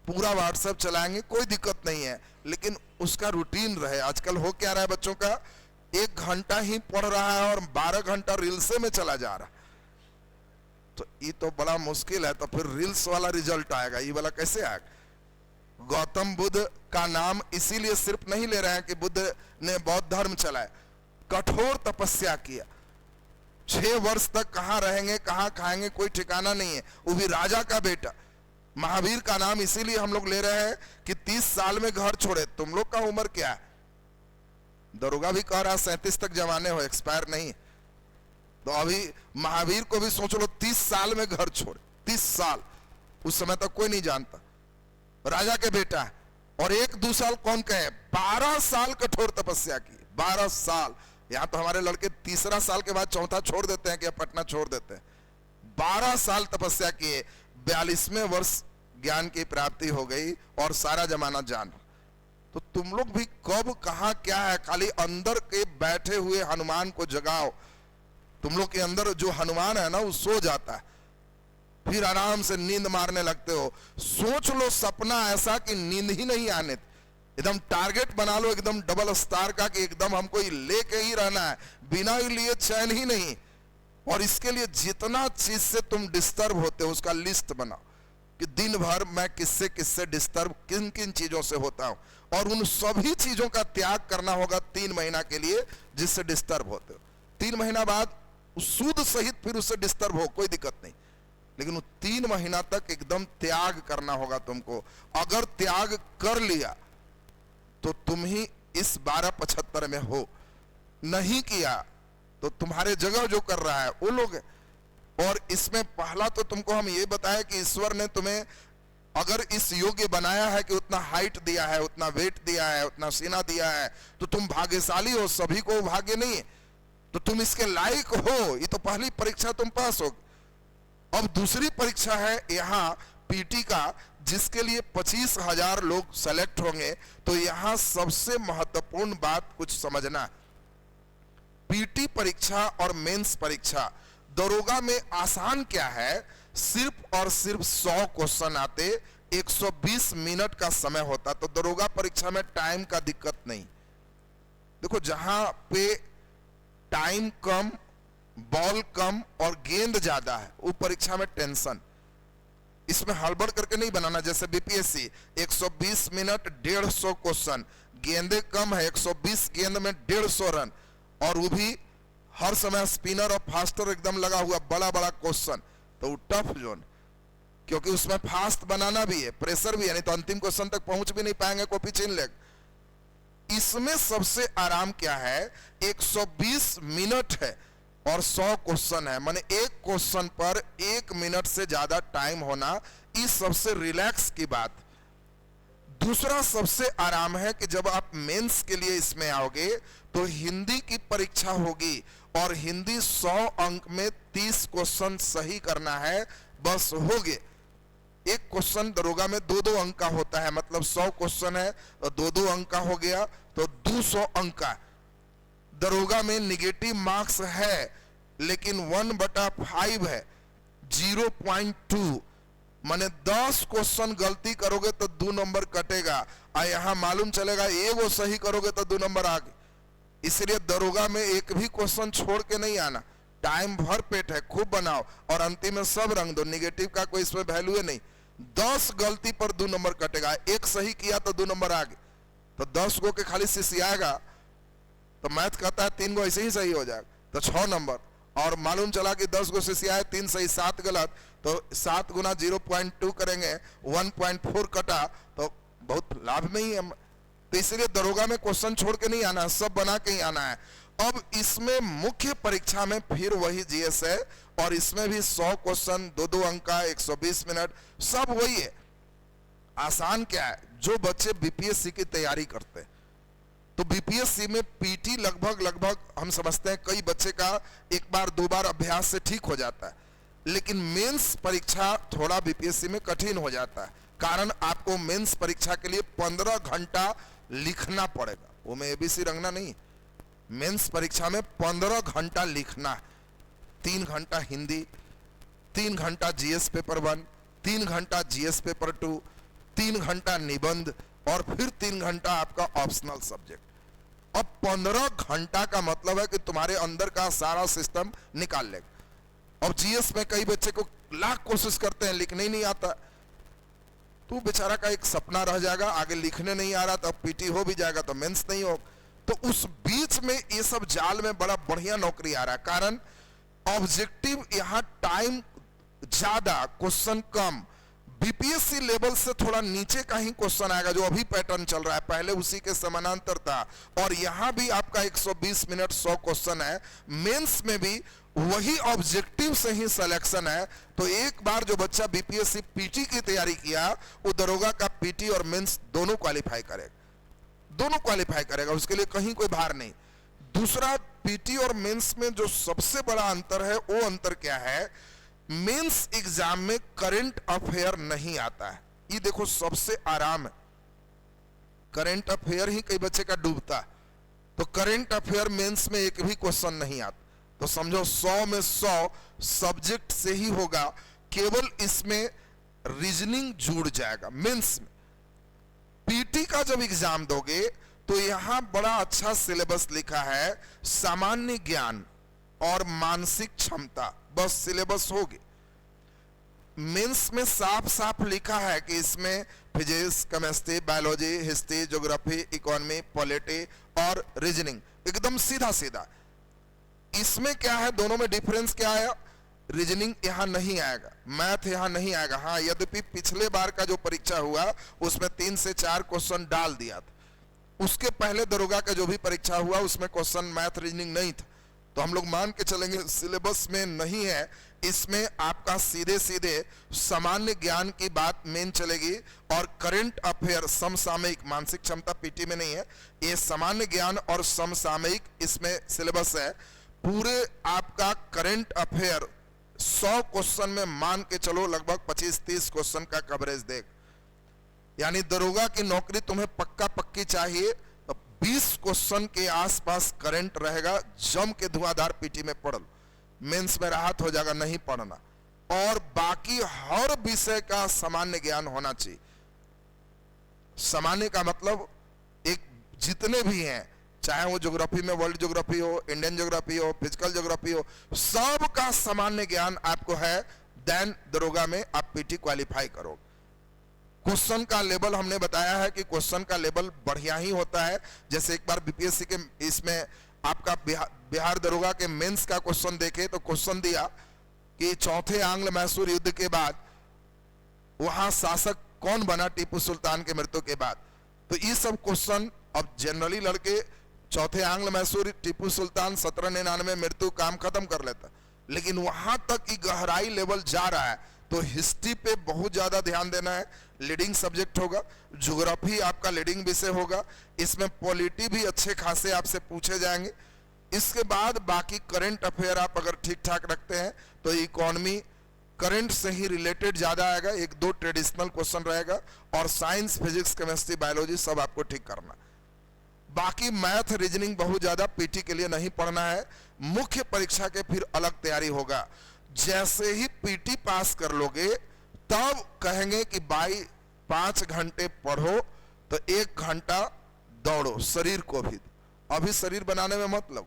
पूरा व्हाट्सएप चलाएंगे, कोई दिक्कत नहीं है, लेकिन उसका रूटीन रहे। आजकल हो क्या रहा है बच्चों का, 1 घंटा ही पढ़ रहा है और 12 घंटा रील्स में चला जा रहा है। तो ये तो बड़ा मुश्किल है। तो फिर रील्स वाला रिजल्ट आएगा, ये वाला कैसे आएगा। गौतम बुद्ध का नाम इसीलिए सिर्फ नहीं ले रहे हैं कि बुद्ध ने बौद्ध धर्म चलाया, कठोर तपस्या किया। 6 वर्ष तक कहां रहेंगे कहां खाएंगे कोई ठिकाना नहीं है, वो भी राजा का बेटा। महावीर का नाम इसीलिए हम लोग ले रहे हैं कि 30 साल में घर छोड़े। तुम लोग का उम्र क्या है, दरोगा भी कह रहा 37 तक जवाने हो, एक्सपायर नहीं। तो अभी महावीर को भी सोच लो 30 साल में घर छोड़े, 30 साल, उस समय तक कोई नहीं जानता, राजा के बेटा है। और 1-2 साल कौन कहे, 12 साल कठोर तपस्या की, 12 साल। यहां तो हमारे लड़के तीसरा साल के बाद चौथा छोड़ देते हैं कि पटना छोड़ देते हैं। 12 साल तपस्या किए, 42वें वर्ष ज्ञान की प्राप्ति हो गई और सारा जमाना जान। तो तुम लोग भी कब कहां क्या है, खाली अंदर के बैठे हुए हनुमान को जगाओ। तुम लोग के अंदर जो हनुमान है ना, वो सो जाता है, फिर आराम से नींद मारने लगते हो। सोच लो सपना ऐसा कि नींद ही नहीं आने, एकदम टारगेट बना लो एकदम डबल स्टार का कि एकदम हमको लेके ही रहना है, बिना ही लिए चैन ही नहीं। और इसके लिए जितना चीज से तुम डिस्टर्ब होते हो उसका लिस्ट बनाओ कि दिन भर मैं किससे किससे डिस्टर्ब, किन किन चीजों से होता हूं, और उन सभी चीजों का त्याग करना होगा 3 महीना के लिए जिससे डिस्टर्ब होते हो। 3 महीना बाद सूद सहित फिर उससे डिस्टर्ब हो, कोई दिक्कत नहीं, लेकिन वो 3 महीना तक एकदम त्याग करना होगा तुमको। अगर त्याग कर लिया तो तुम ही इस 1275 में हो, नहीं किया तो तुम्हारे जगह जो कर रहा है वो लोग है। और इसमें पहला तो तुमको हम ये बताए कि ईश्वर ने तुम्हें अगर इस योग्य बनाया है कि उतना हाइट दिया है, उतना वेट दिया है, उतना सीना दिया है, तो तुम भाग्यशाली हो। सभी को भाग्य नहीं है, तो तुम इसके लायक हो। ये तो पहली परीक्षा तुम पास हो। अब दूसरी परीक्षा है यहाँ पीटी का, जिसके लिए 25,000 लोग सेलेक्ट होंगे। तो यहाँ सबसे महत्वपूर्ण बात कुछ समझना, पीटी परीक्षा और मेंस परीक्षा, दरोगा में आसान क्या है, सिर्फ और सिर्फ 100 क्वेश्चन आते, 120 मिनट का समय होता। तो दरोगा परीक्षा में टाइम का दिक्कत नहीं। देखो जहां पे टाइम कम, बॉल कम और गेंद ज्यादा है, वो परीक्षा में टेंशन। इसमें हड़बड़ करके नहीं बनाना। जैसे बीपीएससी 120 मिनट 150 क्वेश्चन, गेंदे कम है, 120 गेंद में 150 रन, और वो भी हर समय स्पिनर और फास्टर एकदम लगा हुआ, बड़ा बड़ा क्वेश्चन। तो वो टफ जोन, क्योंकि उसमें फास्ट बनाना भी है, प्रेशर भी है, नहीं तो अंतिम क्वेश्चन तक पहुंच भी नहीं पाएंगे, कॉपी छीन लेगा। इसमें सबसे आराम क्या है, 120 मिनट है और 100 क्वेश्चन है, माने एक क्वेश्चन पर 1 मिनट से ज्यादा टाइम होना, इस सबसे रिलैक्स की बात। दूसरा सबसे आराम है कि जब आप मेंस के लिए इसमें आओगे तो हिंदी की परीक्षा होगी, और हिंदी 100 अंक में 30 क्वेश्चन सही करना है, बस हो गए। एक क्वेश्चन दरोगा में 2-2 अंक का होता है, मतलब 100 क्वेश्चन है तो 2-2 अंक का हो गया, तो 200 अंक का। दरोगा में निगेटिव मार्क्स है, लेकिन 1/5 है, 0.2, माने 10 क्वेश्चन गलती करोगे तो 2 नंबर कटेगा, और यहां मालूम चलेगा एगो सही करोगे तो 2 नंबर आ गए। इसलिए दरोगा में एक भी क्वेश्चन छोड़ के नहीं आना, टाइम भर पेट है, खूब बनाओ और अंतिम में सब रंग दो, निगेटिव का कोई इसमें वैल्यू है नहीं। 10 गलती पर 2 नंबर कटेगा, एक सही किया तो 2 नंबर आगे, तो 10 गो के खाली सिसियाएगा तो मैथ कहता है 3 गो ऐसे ही सही हो जाएगा तो 6 नंबर। और मालूम चला कि 10 गो सिसियाए, 3 सही 7 गलत, तो 7 गुना 0.2 करेंगे 1.4 कटा, तो बहुत लाभ नहीं है। तो इसलिए दरोगा में क्वेश्चन छोड़ के नहीं आना, सब बना के ही आना है। अब इसमें मुख्य परीक्षा में फिर वही जीएस है और इसमें भी 100 क्वेश्चन, 2-2 अंक का, 120 मिनट, सब वही है। आसान क्या है, जो बच्चे बीपीएससी की तैयारी करते हैं तो बीपीएससी में पीटी लगभग हम समझते हैं कई बच्चे का एक बार 2 बार अभ्यास से ठीक हो जाता है, लेकिन मेंस परीक्षा थोड़ा बीपीएससी में कठिन हो जाता है। कारण आपको मेंस परीक्षा के लिए 15 घंटा लिखना पड़ेगा, वो में एबीसी रंगना नहीं। मेंस परीक्षा में 15 घंटा लिखना है, 3 घंटा हिंदी, 3 घंटा जीएस पेपर 1, 3 घंटा जीएस पेपर 2, 3 घंटा निबंध और फिर 3 घंटा आपका ऑप्शनल सब्जेक्ट। अब 15 घंटा का मतलब है कि तुम्हारे अंदर का सारा सिस्टम निकाल लेगा। अब जीएस में कई बच्चे को लाख कोशिश करते हैं, लिखने ही नहीं आता, तो बेचारा का एक सपना रह जाएगा, आगे लिखने नहीं आ रहा तो पीटी हो भी जाएगा तो मेंस नहीं हो। तो उस बीच में ये सब जाल में बड़ा बढ़िया नौकरी आ रहा है, कारण ऑब्जेक्टिव यहाँ टाइम ज्यादा, क्वेश्चन कम। बीपीएससी लेवल से थोड़ा नीचे का ही क्वेश्चन आएगा, जो अभी पैटर्न चल रहा है, पहले उसी के समानांतर था। और यहां भी आपका 120 मिनट 100 क्वेश्चन है, मेंस में भी वही ऑब्जेक्टिव से ही सिलेक्शन है। तो एक बार जो बच्चा बीपीएससी पीटी की तैयारी किया, वो दरोगा का पीटी और मेंस दोनों क्वालिफाई करेगा, उसके लिए कहीं कोई भार नहीं। दूसरा, पीटी और मेंस में जो सबसे बड़ा अंतर है, वो अंतर क्या है, मेंस एग्जाम में करंट अफेयर नहीं आता है। ये देखो सबसे आराम है, करंट अफेयर ही कई बच्चे का डूबता है। तो करंट अफेयर मेंस में एक भी क्वेश्चन नहीं आता, तो समझो 100 में 100 सब्जेक्ट से ही होगा, केवल इसमें रीजनिंग जुड़ जाएगा मेंस में। पीटी का जब एग्जाम दोगे तो यहां बड़ा अच्छा सिलेबस लिखा है, सामान्य ज्ञान और मानसिक क्षमता, बस सिलेबस होगी। मेंस में साफ साफ लिखा है कि इसमें physics, chemistry, biology, history, geography, economy, polity और रीजनिंग, एकदम सीधा सीधा। इसमें क्या है, दोनों में डिफरेंस क्या है, रीजनिंग यहां नहीं आएगा, मैथ यहां नहीं आएगा। हाँ, यद्यपि पिछले बार का जो परीक्षा हुआ उसमें 3 से 4 क्वेश्चन डाल दिया था, उसके पहले दरोगा का जो भी परीक्षा हुआ उसमें क्वेश्चन मैथ रीजनिंग नहीं था, तो हम लोग मान के चलेंगे सिलेबस में नहीं है। इसमें आपका सीधे सीधे सामान्य ज्ञान की बात मेन चलेगी और करंट अफेयर, समसामयिक, मानसिक क्षमता पीटी में नहीं है, ये सामान्य ज्ञान और समसामयिक इसमें सिलेबस है। पूरे आपका करंट अफेयर 100 क्वेश्चन में मान के चलो लगभग 25-30 क्वेश्चन का कवरेज देख, यानी दरोगा की नौकरी तुम्हें पक्का पक्की चाहिए तो 20 क्वेश्चन के आसपास करंट रहेगा, जम के धुआंधार पीटी में पढ़ लो, मेंस में राहत हो जाएगा नहीं पढ़ना। और बाकी हर विषय का सामान्य ज्ञान होना चाहिए। सामान्य का मतलब एक जितने भी हैं, चाहे वो ज्योग्राफी में वर्ल्ड ज्योग्राफी हो, इंडियन ज्योग्राफी हो, फिजिकल ज्योग्राफी हो, सब का सामान्य ज्ञान आपको है, देन दरोगा में आप पीटी क्वालिफाई करो। क्वेश्चन का लेवल हमने बताया है कि क्वेश्चन का लेवल बढ़िया ही होता है। जैसे एक बार बीपीएससी के इसमें आपका बिहार दरोगा के मेंस का क्वेश्चन देखे तो क्वेश्चन दिया कि चौथे आंग्ल मैसूर युद्ध के बाद वहां शासक कौन बना टीपू सुल्तान के मृत्यु के बाद। तो ये सब क्वेश्चन अब जनरली लड़के चौथे आंग्ल मैसूर टीपू सुल्तान 1799 मृत्यु काम खत्म कर लेता, लेकिन वहां तक की गहराई लेवल जा रहा है तो हिस्ट्री पे बहुत ज्यादा ध्यान देना है, लीडिंग सब्जेक्ट होगा, ज्योग्राफी आपका लीडिंग विषय होगा, इसमें पॉलिटी भी अच्छे खासे आपसे पूछे जाएंगे। इसके बाद बाकी करंट अफेयर आप अगर ठीक ठाक रखते हैं तो इकोनॉमी करंट से ही रिलेटेड ज्यादा आएगा, 1-2 ट्रेडिशनल क्वेश्चन रहेगा, और साइंस, फिजिक्स, केमिस्ट्री, बायोलॉजी सब आपको ठीक करना। बाकी मैथ, रीजनिंग बहुत ज्यादा पीटी के लिए नहीं पढ़ना है, मुख्य परीक्षा के फिर अलग तैयारी होगा। जैसे ही पीटी पास कर लोगे तब कहेंगे कि भाई 5 घंटे पढ़ो तो 1 घंटा दौड़ो, शरीर को भी, अभी शरीर बनाने में मतलब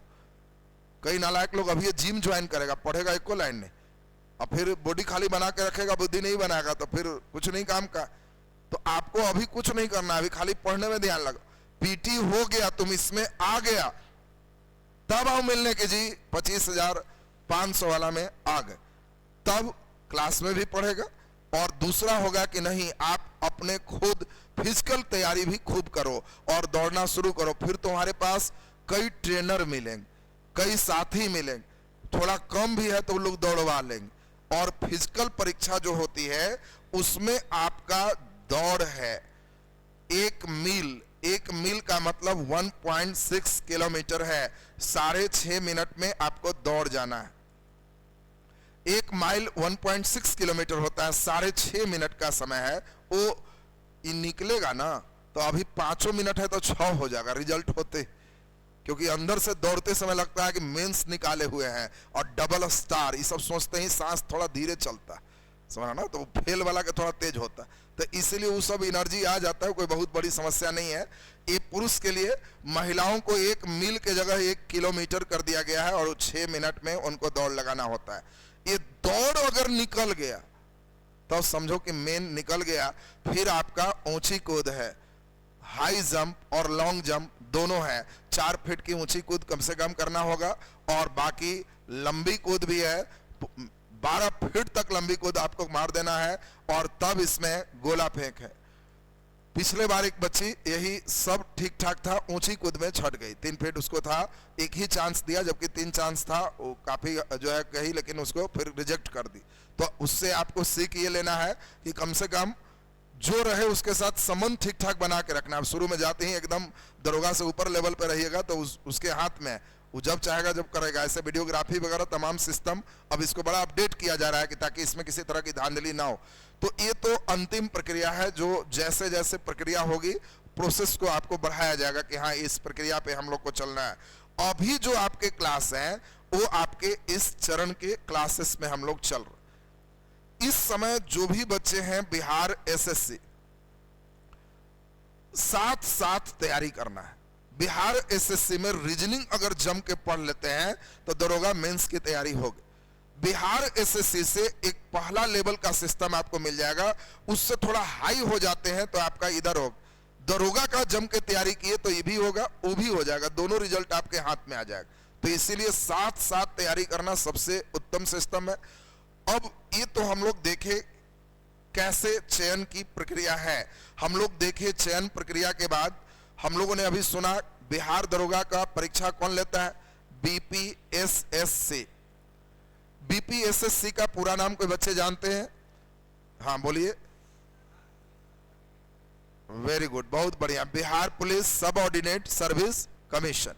कई नालायक लोग अभी जिम ज्वाइन करेगा, पढ़ेगा एको लाइन नहीं, और फिर बॉडी खाली बना के रखेगा, बुद्धि नहीं बनाएगा, तो फिर कुछ नहीं काम का। तो आपको अभी कुछ नहीं करना, अभी खाली पढ़ने में ध्यान लगा। पीटी हो गया, तुम इसमें आ गया, तब आओ मिलने के जी 25,500 वाला में आ गए, तब क्लास में भी पढ़ेगा। और दूसरा होगा कि नहीं, आप अपने खुद फिजिकल तैयारी भी खूब करो और दौड़ना शुरू करो, फिर तुम्हारे पास कई ट्रेनर मिलेंगे, कई साथी मिलेंगे, थोड़ा कम भी है तो लोग दौड़वा लेंगे। और फिजिकल परीक्षा जो होती है उसमें आपका दौड़ है 1 मील का मतलब 1.6 किलोमीटर है, 6.5 मिनट में आपको दौड़ जाना है। 1 माइल 1.6 किलोमीटर होता है, 6.5 मिनट का समय है। वो निकलेगा ना तो अभी 5 मिनट है तो 6 हो जाएगा रिजल्ट होते, क्योंकि अंदर से दौड़ते समय लगता है कि मेंस निकाले हुए हैं और डबल स्टार, ये सब सोचते ही सांस थोड़ा धीरे चलता है, समझा ना, तो फेल वाला का थोड़ा तेज होता है, तो इसीलिए वो सब एनर्जी आ जाता है, कोई बहुत बड़ी समस्या नहीं है। ये पुरुष के लिए, महिलाओं को 1 मील के जगह 1 किलोमीटर कर दिया गया है और 6 मिनट में उनको दौड़ लगाना होता है। ये दौड़ अगर निकल गया तो समझो कि मेन निकल गया। फिर आपका ऊंची कूद है, हाई जंप और लॉन्ग जंप दोनों है। 4 फीट की ऊंची कूद कम से कम करना होगा, और बाकी लंबी कूद भी है, 12 फीट तक लंबी कूद आपको मार देना है। और तब इसमें गोला फेंक है। पिछले बार एक बच्ची यही सब ठीक ठाक था, ऊंची कूद में छट गई, 3 फीट उसको था, एक ही चांस दिया जबकि 3 चांस था, वो काफी जो है कही, लेकिन उसको फिर रिजेक्ट कर दी। तो उससे आपको सीख ये लेना है कि कम से कम जो रहे उसके साथ संबंध ठीक ठाक बना के रखना। अब शुरू में जाते ही एकदम दरोगा से ऊपर लेवल पे रहिएगा तो उसके हाथ में, वो जब चाहेगा जब करेगा। ऐसे वीडियोग्राफी वगैरह तमाम सिस्टम अब इसको बड़ा अपडेट किया जा रहा है कि ताकि इसमें किसी तरह की धांधली ना हो। तो ये तो अंतिम प्रक्रिया है, जो जैसे जैसे प्रक्रिया होगी प्रोसेस को आपको बढ़ाया जाएगा कि हाँ इस प्रक्रिया पे हम लोग को चलना है। अभी जो आपके क्लास हैं वो आपके इस चरण के क्लासेस में हम लोग चल रहे। इस समय जो भी बच्चे हैं बिहार एसएससी, साथ साथ तैयारी करना है। बिहार एसएससी में रीजनिंग अगर जम के पढ़ लेते हैं तो दरोगा मेंस की तैयारी होगी। बिहार एसएससी से एक पहला लेवल का सिस्टम आपको मिल जाएगा, उससे थोड़ा हाई हो जाते हैं तो आपका इधर होगा। दरोगा का जम के तैयारी किए तो ये भी होगा, वो भी हो जाएगा, दोनों रिजल्ट आपके हाथ में आ जाएगा। तो इसीलिए साथ साथ तैयारी करना सबसे उत्तम सिस्टम है। अब ये तो हम लोग देखे कैसे चयन की प्रक्रिया है। हम लोग देखे चयन प्रक्रिया के बाद हम लोगों ने अभी सुना बिहार दरोगा का परीक्षा कौन लेता है, बीपीएसएससी। बीपीएसएससी का पूरा नाम कोई बच्चे जानते हैं? हाँ बोलिए। वेरी गुड, बहुत बढ़िया, बिहार पुलिस सब ऑर्डिनेट सर्विस कमीशन।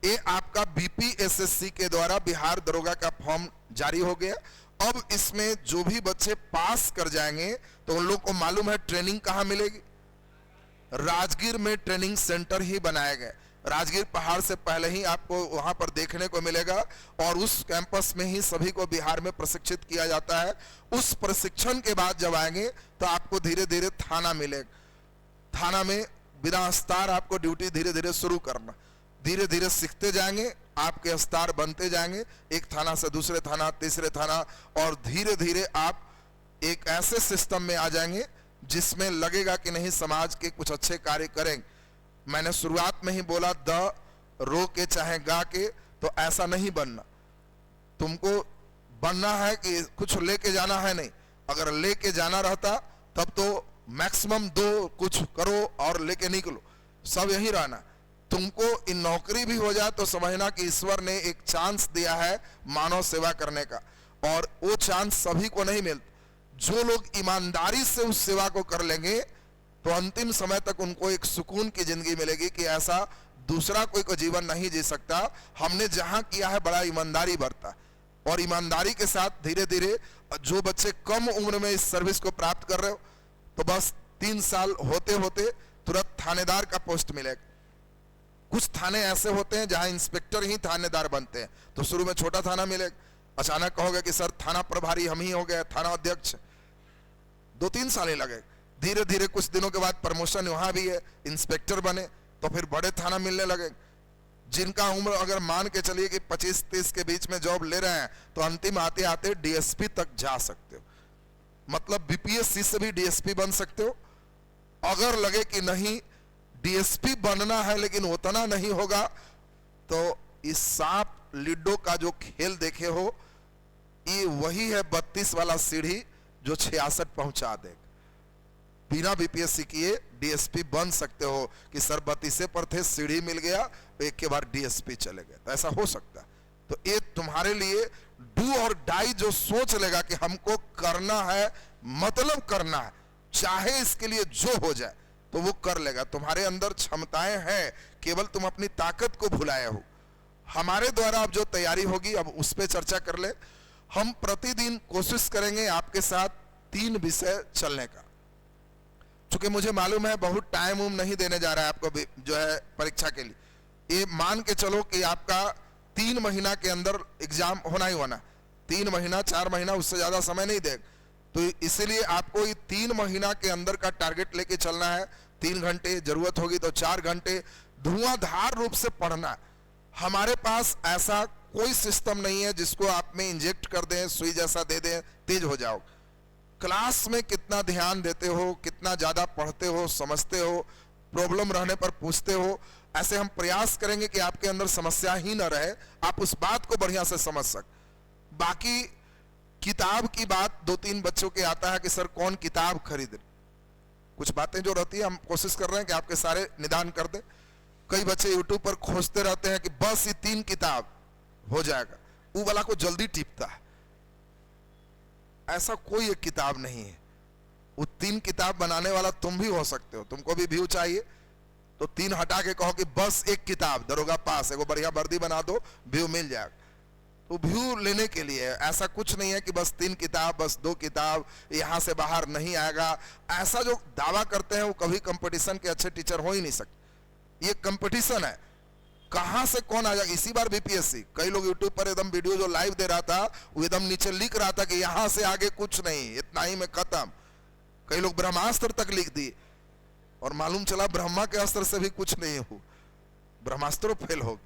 ये आपका बीपीएसएससी के द्वारा बिहार दरोगा का फॉर्म जारी हो गया। अब इसमें जो भी बच्चे पास कर जाएंगे तो उन लोग को मालूम है ट्रेनिंग कहां मिलेगी। राजगीर में ट्रेनिंग सेंटर ही बनाए गए। राजगीर पहाड़ से पहले ही आपको वहां पर देखने को मिलेगा, और उस कैंपस में ही सभी को बिहार में प्रशिक्षित किया जाता है। उस प्रशिक्षण के बाद जब आएंगे तो आपको धीरे धीरे थाना मिलेगा। थाना में बिना स्टार आपको ड्यूटी धीरे धीरे शुरू करना, धीरे धीरे सीखते जाएंगे, आपके स्टार बनते जाएंगे, एक थाना से दूसरे थाना, तीसरे थाना, और धीरे धीरे आप एक ऐसे सिस्टम में आ जाएंगे जिसमें लगेगा कि नहीं समाज के कुछ अच्छे कार्य करेंगे। मैंने शुरुआत में ही बोला द रो के चाहे गा के, तो ऐसा नहीं बनना। तुमको बनना है कि कुछ लेके जाना है नहीं। अगर लेके जाना रहता तब तो मैक्सिमम 2 कुछ करो और लेके निकलो, सब यही रहना। तुमको इन नौकरी भी हो जाए तो समझना कि ईश्वर ने एक चांस दिया है मानव सेवा करने का, और वो चांस सभी को नहीं मिलता। जो लोग ईमानदारी से उस सेवा को कर लेंगे तो अंतिम समय तक उनको एक सुकून की जिंदगी मिलेगी कि ऐसा दूसरा कोई को जीवन नहीं जी सकता। हमने जहां किया है बड़ा ईमानदारी बरता, और ईमानदारी के साथ धीरे धीरे जो बच्चे कम उम्र में इस सर्विस को प्राप्त कर रहे हो तो बस 3 साल होते होते तुरंत थानेदार का पोस्ट मिलेगा। कुछ थाने ऐसे होते हैं जहां इंस्पेक्टर ही थानेदार बनते हैं, तो शुरू में छोटा थाना मिलेगा, अचानक कहोगे कि सर थाना प्रभारी हम ही हो गए, थाना अध्यक्ष, 2-3 साल ही लगे। धीरे धीरे कुछ दिनों के बाद प्रमोशन वहां भी है, इंस्पेक्टर बने तो फिर बड़े थाना मिलने लगे। जिनका उम्र अगर मान के चलिए कि 25-30 के बीच में जॉब ले रहे हैं, तो अंतिम आते आते डीएसपी तक जा सकते हो। मतलब बीपीएससी से भी डीएसपी बन सकते हो। अगर लगे कि नहीं डीएसपी बनना है लेकिन उतना नहीं होगा, तो इस सांप लिडो का जो खेल देखे हो, ये वही है 32 वाला सीढ़ी जो 66 पहुंचा देगा। बिना बीपीएससी किए डीएसपी बन सकते हो कि सर 32 पर थे, सीढ़ी मिल गया, एक के बाद डीएसपी चले गए, तो ऐसा हो सकता है। तो ये तुम्हारे लिए डू और डाई जो सोच लेगा कि हमको करना है, मतलब करना है, चाहे इसके लिए जो हो जाए, तो वो कर लेगा। तुम्हारे अंदर क्षमताएं हैं, केवल तुम अपनी ताकत को भुलाए हो। हमारे द्वारा अब जो तैयारी होगी, अब उस पर चर्चा कर ले। हम प्रतिदिन कोशिश करेंगे आपके साथ 3 विषय चलने का। चूंकि मुझे मालूम है बहुत टाइम नहीं देने जा रहा है आपको जो है परीक्षा के लिए। ये मान के चलो कि आपका 3 महीना के अंदर एग्जाम होना ही होना, 3 महीना 4 महीना, उससे ज्यादा समय नहीं देगा। तो इसीलिए आपको ये 3 महीना के अंदर का टारगेट लेके चलना है। 3 घंटे, जरूरत होगी तो 4 घंटे धुआंधार रूप से पढ़ना। हमारे पास ऐसा कोई सिस्टम नहीं है जिसको आप में इंजेक्ट कर दें, सुई जैसा दे दें, तेज हो जाओ। क्लास में कितना ध्यान देते हो, कितना ज्यादा पढ़ते हो, समझते हो, प्रॉब्लम रहने पर पूछते हो, ऐसे हम प्रयास करेंगे कि आपके अंदर समस्या ही न रहे, आप उस बात को बढ़िया से समझ सक। बाकी किताब की बात 2-3 बच्चों के आता है कि सर कौन किताब खरीदे। कुछ बातें जो रहती है हम कोशिश कर रहे हैं कि आपके सारे निदान कर दें। कई बच्चे यूट्यूब पर खोजते रहते हैं कि बस ये 3 किताब हो जाएगा, वो वाला को जल्दी टिपता है। ऐसा कोई एक किताब नहीं है। वो 3 किताब बनाने वाला तुम भी हो सकते हो। तुमको भी व्यू चाहिए तो 3 हटा के कहो कि बस 1 किताब, दरोगा पास, एगो बढ़िया वर्दी बना दो, व्यू मिल जाएगा। तो व्यू लेने के लिए ऐसा कुछ नहीं है कि बस 3 किताब, बस 2 किताब, यहां से बाहर नहीं आएगा। ऐसा जो दावा करते हैं वो कभी कंपटीशन के अच्छे टीचर हो ही नहीं सकते। ये कंपटीशन है, कहां से कौन आ जाएगा। इसी बार बीपीएससी, कई लोग यूट्यूब पर एकदम वीडियो जो लाइव दे रहा था, वो एकदम नीचे लिख रहा था कि यहां से आगे कुछ नहीं, इतना ही में खत्म। कई लोग ब्रह्मास्त्र तक लिख दिए और मालूम चला ब्रह्मा के अस्त्र से भी कुछ नहीं हो, ब्रह्मास्त्र फेल हो।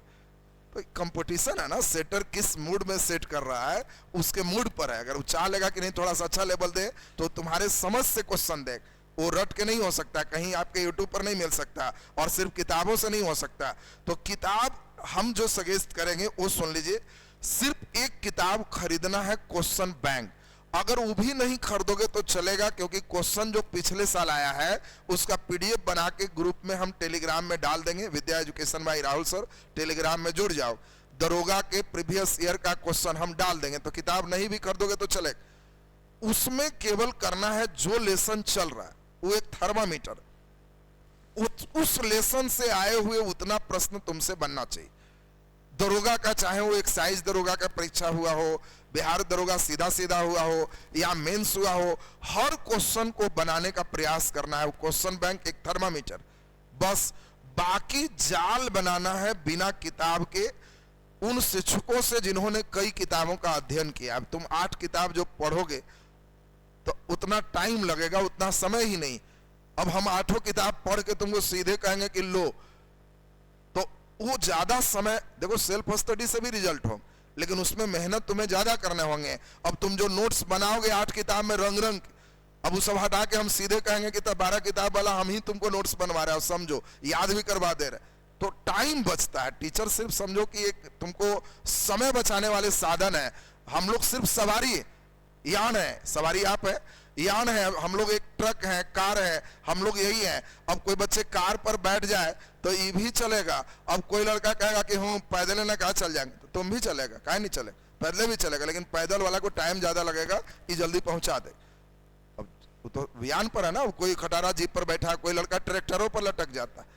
तो कंपटीशन है ना, सेटर किस मूड में सेट कर रहा है उसके मूड पर है। अगर वो चाह लेगा कि नहीं थोड़ा सा अच्छा लेवल दे, तो तुम्हारे समझ से क्वेश्चन दे, वो रट के नहीं हो सकता, कहीं आपके यूट्यूब पर नहीं मिल सकता, और सिर्फ किताबों से नहीं हो सकता। तो किताब हम जो सजेस्ट करेंगे वो सुन लीजिए। सिर्फ एक किताब खरीदना है, क्वेश्चन बैंक। अगर वो भी नहीं खरीदोगे तो चलेगा, क्योंकि क्वेश्चन जो पिछले साल आया है उसका पीडीएफ बना के ग्रुप में हम टेलीग्राम में डाल देंगे। Vidya education by Rahul sir, Telegram में जुड़ जाओ। दरोगा के प्रीवियस ईयर का क्वेश्चन हम डाल देंगे, तो किताब नहीं भी खरीदोगे तो चलेगा। उसमें केवल करना है जो लेसन चल रहा है, वो एक थर्मामीटर, उस लेसन से आए हुए उतना प्रश्न तुमसे बनना चाहिए। दरोगा का, चाहे वो एक्साइज दरोगा का परीक्षा हुआ हो, बिहार दरोगा सीधा सीधा हुआ हो, या मेंस हुआ हो, हर क्वेश्चन को बनाने का प्रयास करना है। क्वेश्चन बैंक एक थर्मामीटर, बस। बाकी जाल बनाना है बिना किताब के, उन शिक्षकों से जिन्होंने कई किताबों का अध्ययन किया। अब तुम 8 किताब जो पढ़ोगे तो उतना टाइम लगेगा, उतना समय ही नहीं। अब हम 8 किताब पढ़ के तुमको सीधे कहेंगे कि लो, तो वो ज्यादा समय, देखो सेल्फ स्टडी से भी रिजल्ट हो, लेकिन उसमें मेहनत तुम्हें ज्यादा करने होंगे। अब तुम जो नोट्स बनाओगे 8 किताब में रंग रंग, अब वो सब हटा के हम सीधे कहेंगे कि 12 किताब वाला हम ही तुमको नोट्स बनवा रहे हैं, समझो, याद भी करवा दे रहे, तो टाइम बचता है। टीचर सिर्फ समझो कि एक तुमको समय बचाने वाले साधन है। हम लोग सिर्फ सवारी यान है, सवारी आप है, यान है, हम लोग एक ट्रक है, कार है, हम लोग यही है। अब कोई बच्चे कार पर बैठ जाए तो ये भी चलेगा। अब कोई लड़का कहेगा कि हम पैदल ना कहा चल जाएंगे, तो तुम भी चलेगा, काहे नहीं चलेगा, पैदल भी चलेगा, लेकिन पैदल वाला को टाइम ज्यादा लगेगा, ये जल्दी पहुंचा दे। अब तो यान पर है ना, कोई खटारा जीप पर बैठा, कोई लड़का ट्रैक्टरों पर लटक जाता है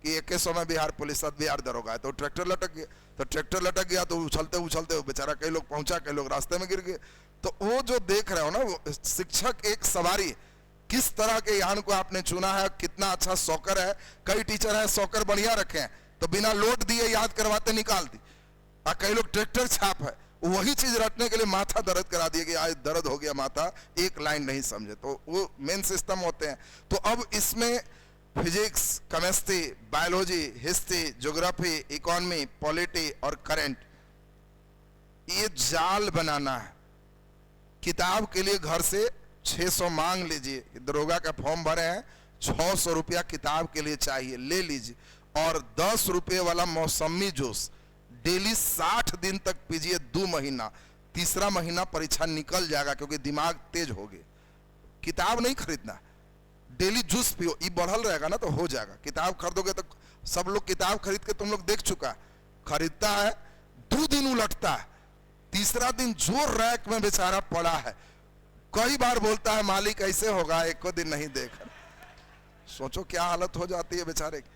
कि 2100 में बिहार पुलिस बिहार दरोगा है, तो ट्रैक्टर लटक गया, तो ट्रैक्टर लटक गया तो उछलते उछलते बेचारा कई लोग पहुंचा, कई लोग रास्ते में गिर गए। तो वो जो देख रहे हो ना, वो शिक्षक एक सवारी, किस तरह के यान को आपने चुना है, कितना अच्छा सॉकर है। कई टीचर है सॉकर बढ़िया रखे हैं तो बिना लोड दिए याद करवाते निकाल दी, और कई लोग ट्रैक्टर छाप है, वही चीज रटने के लिए माथा दर्द करा दिए कि आज दर्द हो गया माथा, एक लाइन नहीं समझे। तो वो मेन सिस्टम होते हैं। तो अब इसमें physics, chemistry, biology, history, geography, economy, polity और करंट, ये जाल बनाना है। किताब के लिए घर से 600 मांग लीजिए, दरोगा का फॉर्म भरे हैं, 600 रुपया किताब के लिए चाहिए, ले लीजिए। और 10 रुपये वाला मौसमी जूस डेली 60 दिन तक पीजिए, 2 महीना। तीसरा महीना परीक्षा निकल जाएगा, क्योंकि दिमाग तेज हो गया। किताब नहीं खरीदना, डेली जूस पियो, ये बढ़ल रहेगा ना तो हो जाएगा। किताब खरीदोगे तो सब लोग किताब खरीद के तुम लोग देख चुका, खरीदता है 2 दिन उलटता है, तीसरा दिन जो रैक में बेचारा पड़ा है, कई बार बोलता है मालिक ऐसे होगा, एक को दिन नहीं देखा। सोचो क्या हालत हो जाती है बेचारे की।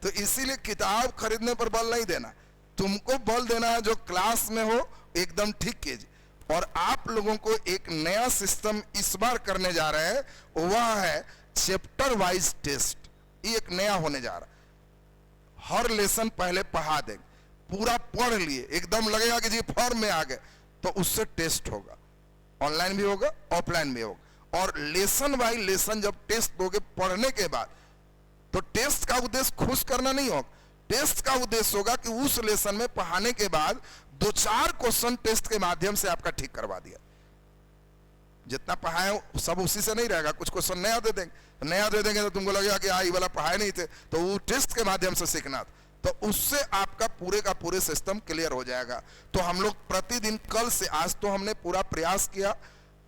तो इसीलिए किताब खरीदने पर बल नहीं देना, तुमको बल देना है जो क्लास में हो एकदम ठीक कीजिए। और आप लोगों को एक नया सिस्टम इस बार करने जा रहे हैं, वह है चैप्टर वाइज टेस्ट। ये एक नया होने जा रहा है। हर लेसन पहले पढ़ा देंगे, पूरा पढ़ लिए, एकदम लगेगा कि जी फॉर्म में आ गए, तो उससे टेस्ट होगा। ऑनलाइन भी होगा, ऑफलाइन भी होगा। और लेसन बाय लेसन जब टेस्ट दोगे पढ़ने के बाद, तो टेस्ट का उद्देश्य खुश करना नहीं होगा, टेस्ट का उद्देश्य होगा कि उस लेसन में पढ़ाने के बाद 2-4 क्वेश्चन टेस्ट के माध्यम से आपका ठीक करवा दिया। जितना पढ़ाए सब उसी से नहीं रहेगा, कुछ क्वेश्चन नया दे देंगे, नया दे देंगे तो तुमको लगेगा कि ये वाला पढ़ाए नहीं थे, तो वो टेस्ट के माध्यम से सीखना था, तो उससे आपका पूरे का पूरे सिस्टम क्लियर हो जाएगा। तो हम लोग प्रतिदिन, कल से आज तो हमने पूरा प्रयास किया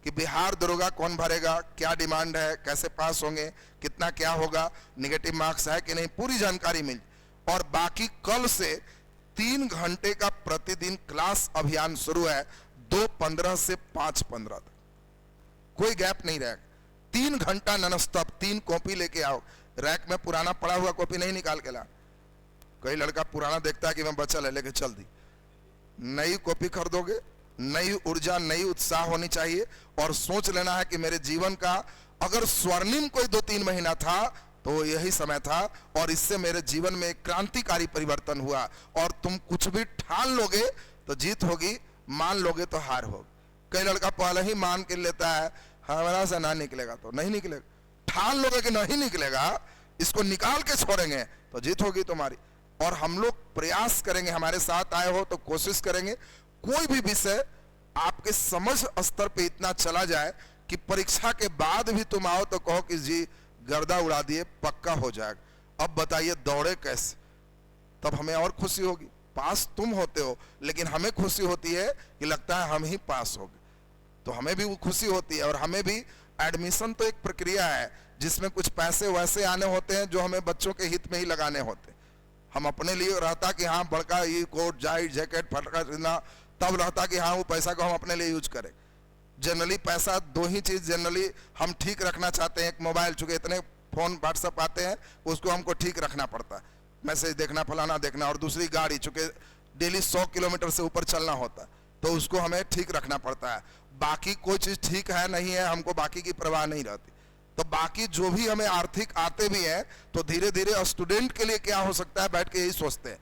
कि बिहार दरोगा कौन भरेगा, क्या डिमांड है, कैसे पास होंगे, कितना क्या होगा, नेगेटिव मार्क्स है कि नहीं, पूरी जानकारी मिल। और बाकी कल से 3 घंटे का प्रतिदिन क्लास अभियान शुरू है, 2:15 से 5:15 तक, कोई गैप नहीं रहेगा। 3 घंटा नॉन स्टॉप। 3 कॉपी लेके आओ, रैक में पुराना पड़ा हुआ कॉपी नहीं निकाल के ला। कई लड़का पुराना देखता है कि मैं बचल है, लेके चल दी। नई कॉपी खरीदोगे, नई ऊर्जा, नई उत्साह होनी चाहिए, और सोच लेना है कि मेरे जीवन का अगर स्वर्णिम कोई 2-3 महीना था तो यही समय था, और इससे मेरे जीवन में एक क्रांतिकारी परिवर्तन हुआ। और तुम कुछ भी ठान लोगे तो जीत होगी, मान लोगे तो हार होगी। कई लड़का पहले ही मान के लेता है, हमारा से ना निकलेगा, तो नहीं निकलेगा। ठान लोगे कि नहीं निकलेगा, इसको निकाल के छोड़ेंगे तो जीत होगी तुम्हारी। और हम लोग प्रयास करेंगे, हमारे साथ आए हो तो कोशिश करेंगे, कोई भी विषय आपके समझ स्तर पे इतना चला जाए कि परीक्षा के बाद भी तुम आओ तो कहो कि जी गर्दा उड़ा दिए, पक्का हो जाएगा। अब बताइए दौड़े कैसे, तब हमें और खुशी होगी। पास तुम होते हो, लेकिन हमें खुशी होती है कि लगता है हम ही पास हो गए, तो हमें भी वो खुशी होती है। और हमें भी एडमिशन तो एक प्रक्रिया है जिसमें कुछ पैसे वैसे आने होते हैं जो हमें बच्चों के हित में ही लगाने होते हैं। हम अपने लिए रहता कि हाँ बड़का ये कोट, जैकेट, फटका खरीदना, तब रहता कि हाँ वो पैसा को हम अपने लिए यूज करें। जनरली पैसा 2 ही चीज जनरली हम ठीक रखना चाहते हैं। एक मोबाइल, चूंकि इतने फोन व्हाट्सएप आते हैं, उसको हमको ठीक रखना पड़ता है, मैसेज देखना, फलाना देखना। और दूसरी गाड़ी, चूंकि डेली 100 किलोमीटर से ऊपर चलना होता है, तो उसको हमें ठीक रखना पड़ता है। बाकी कोई चीज ठीक है नहीं है, हमको बाकी की परवाह नहीं रहती। तो बाकी जो भी हमें आर्थिक आते भी हैं, तो धीरे धीरे स्टूडेंट के लिए क्या हो सकता है, बैठ के यही सोचते हैं।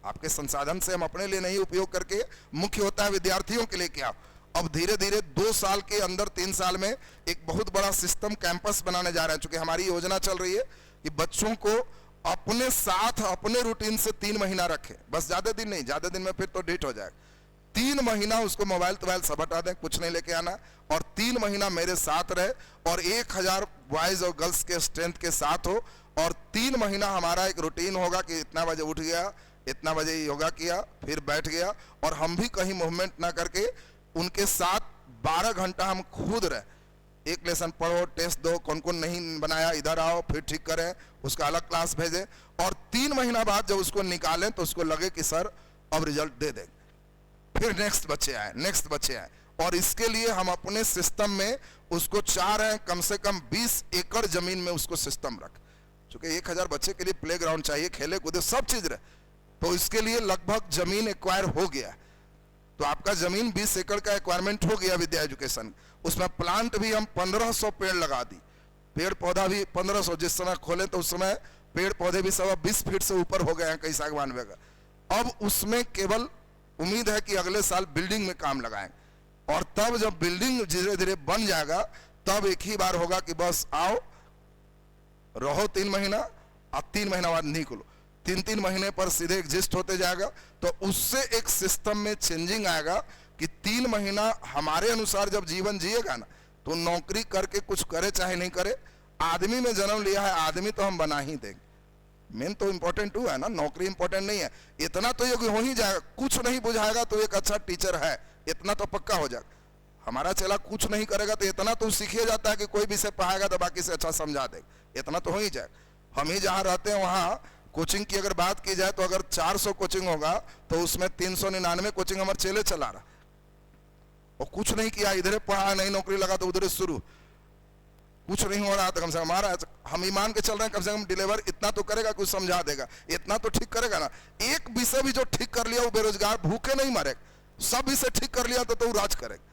आपके संसाधन से हम अपने लिए नहीं उपयोग करके, मुख्य होता है विद्यार्थियों के लिए क्या। अब धीरे धीरे 2 साल के अंदर, 3 साल में एक बहुत बड़ा सिस्टम कैंपस बनाने जा रहे हैं। चूंकि हमारी योजना चल रही है कि बच्चों को अपने साथ अपने रूटीन से 3 महीना रखें, बस ज्यादा दिन नहीं, ज्यादा दिन में फिर तो डेट हो जाएगा। 3 महीना उसको मोबाइल तोबाइल सब हटा दें, कुछ नहीं लेके आना, और 3 महीना मेरे साथ रहे, और 1000 बॉयज और गर्ल्स के स्ट्रेंथ के साथ हो। और 3 महीना हमारा एक रूटीन होगा कि इतना बजे उठ गया, इतना बजे योगा किया, फिर बैठ गया, और हम भी कहीं मूवमेंट ना करके उनके साथ 12 घंटा हम खुद रहे। एक लेसन पढ़ो, टेस्ट दो, कौन कौन नहीं बनाया इधर आओ, फिर ठीक करें, उसका अलग क्लास भेजें। और 3 महीना बाद जब उसको निकालें तो उसको लगे कि सर अब रिजल्ट दे देंगे, फिर नेक्स्ट बच्चे आए, नेक्स्ट बच्चे आए। और इसके लिए हम अपने सिस्टम में उसको चाह रहे हैं कम से कम 20 एकड़ जमीन में उसको सिस्टम रख। चूंकि 1000 बच्चे के लिए प्ले ग्राउंड चाहिए, खेले कूदे सब चीज रहे, तो इसके लिए लगभग जमीन एक्वायर हो गया। तो आपका जमीन 20 एकड़ का एक्वायरमेंट हो गया विद्या एजुकेशन। उसमें प्लांट भी हम 1500 पेड़ लगा दी, पेड़ पौधा भी 1500। जिस समय खोले तो उस समय पेड़ पौधे भी सब 20 फीट से ऊपर हो गए हैं कई सागवान वगैरह। अब उसमें केवल उम्मीद है कि अगले साल बिल्डिंग में काम लगाएंगे, और तब जब बिल्डिंग धीरे धीरे बन जाएगा, तब एक ही बार होगा कि बस आओ रहो 3 महीना और 3 महीना बाद निकलो, 3-3 महीने पर सीधे एग्जिस्ट होते जाएगा। तो उससे एक सिस्टम में चेंजिंग आएगा कि 3 महीना हमारे अनुसार जब जीवन जिएगा ना, तो नौकरी करके कुछ करे चाहे नहीं करे, आदमी में जन्म लिया है, आदमी तो हम बना ही देंगे। मेन तो इंपॉर्टेंट है ना, नौकरी इंपॉर्टेंट नहीं है। इतना तो योग्य हो ही जाएगा, कुछ नहीं बुझाएगा तो एक अच्छा टीचर है, इतना तो पक्का हो जाएगा। हमारा चेला कुछ नहीं करेगा तो इतना तो सीखिए जाता है कि कोई विषय पढ़ाएगा तो बाकी से अच्छा समझा देगा, इतना तो हो ही जाएगा। हम ही जहाँ रहते हैं वहाँ कोचिंग की अगर बात की जाए तो अगर 400 कोचिंग होगा तो उसमें 399 कोचिंग हमारे चेले चला रहा, और कुछ नहीं किया, इधर पढ़ा, नहीं नौकरी लगा तो उधर शुरू, कुछ नहीं हो रहा तो कम से कम हमारा, हम ईमान के चल रहे हैं, कम से कम डिलीवर इतना तो करेगा, कुछ समझा देगा, इतना तो ठीक करेगा ना। एक विषय भी जो ठीक कर लिया वो बेरोजगार भूखे नहीं मरे, सब विषय ठीक कर लिया तो राज करेगा।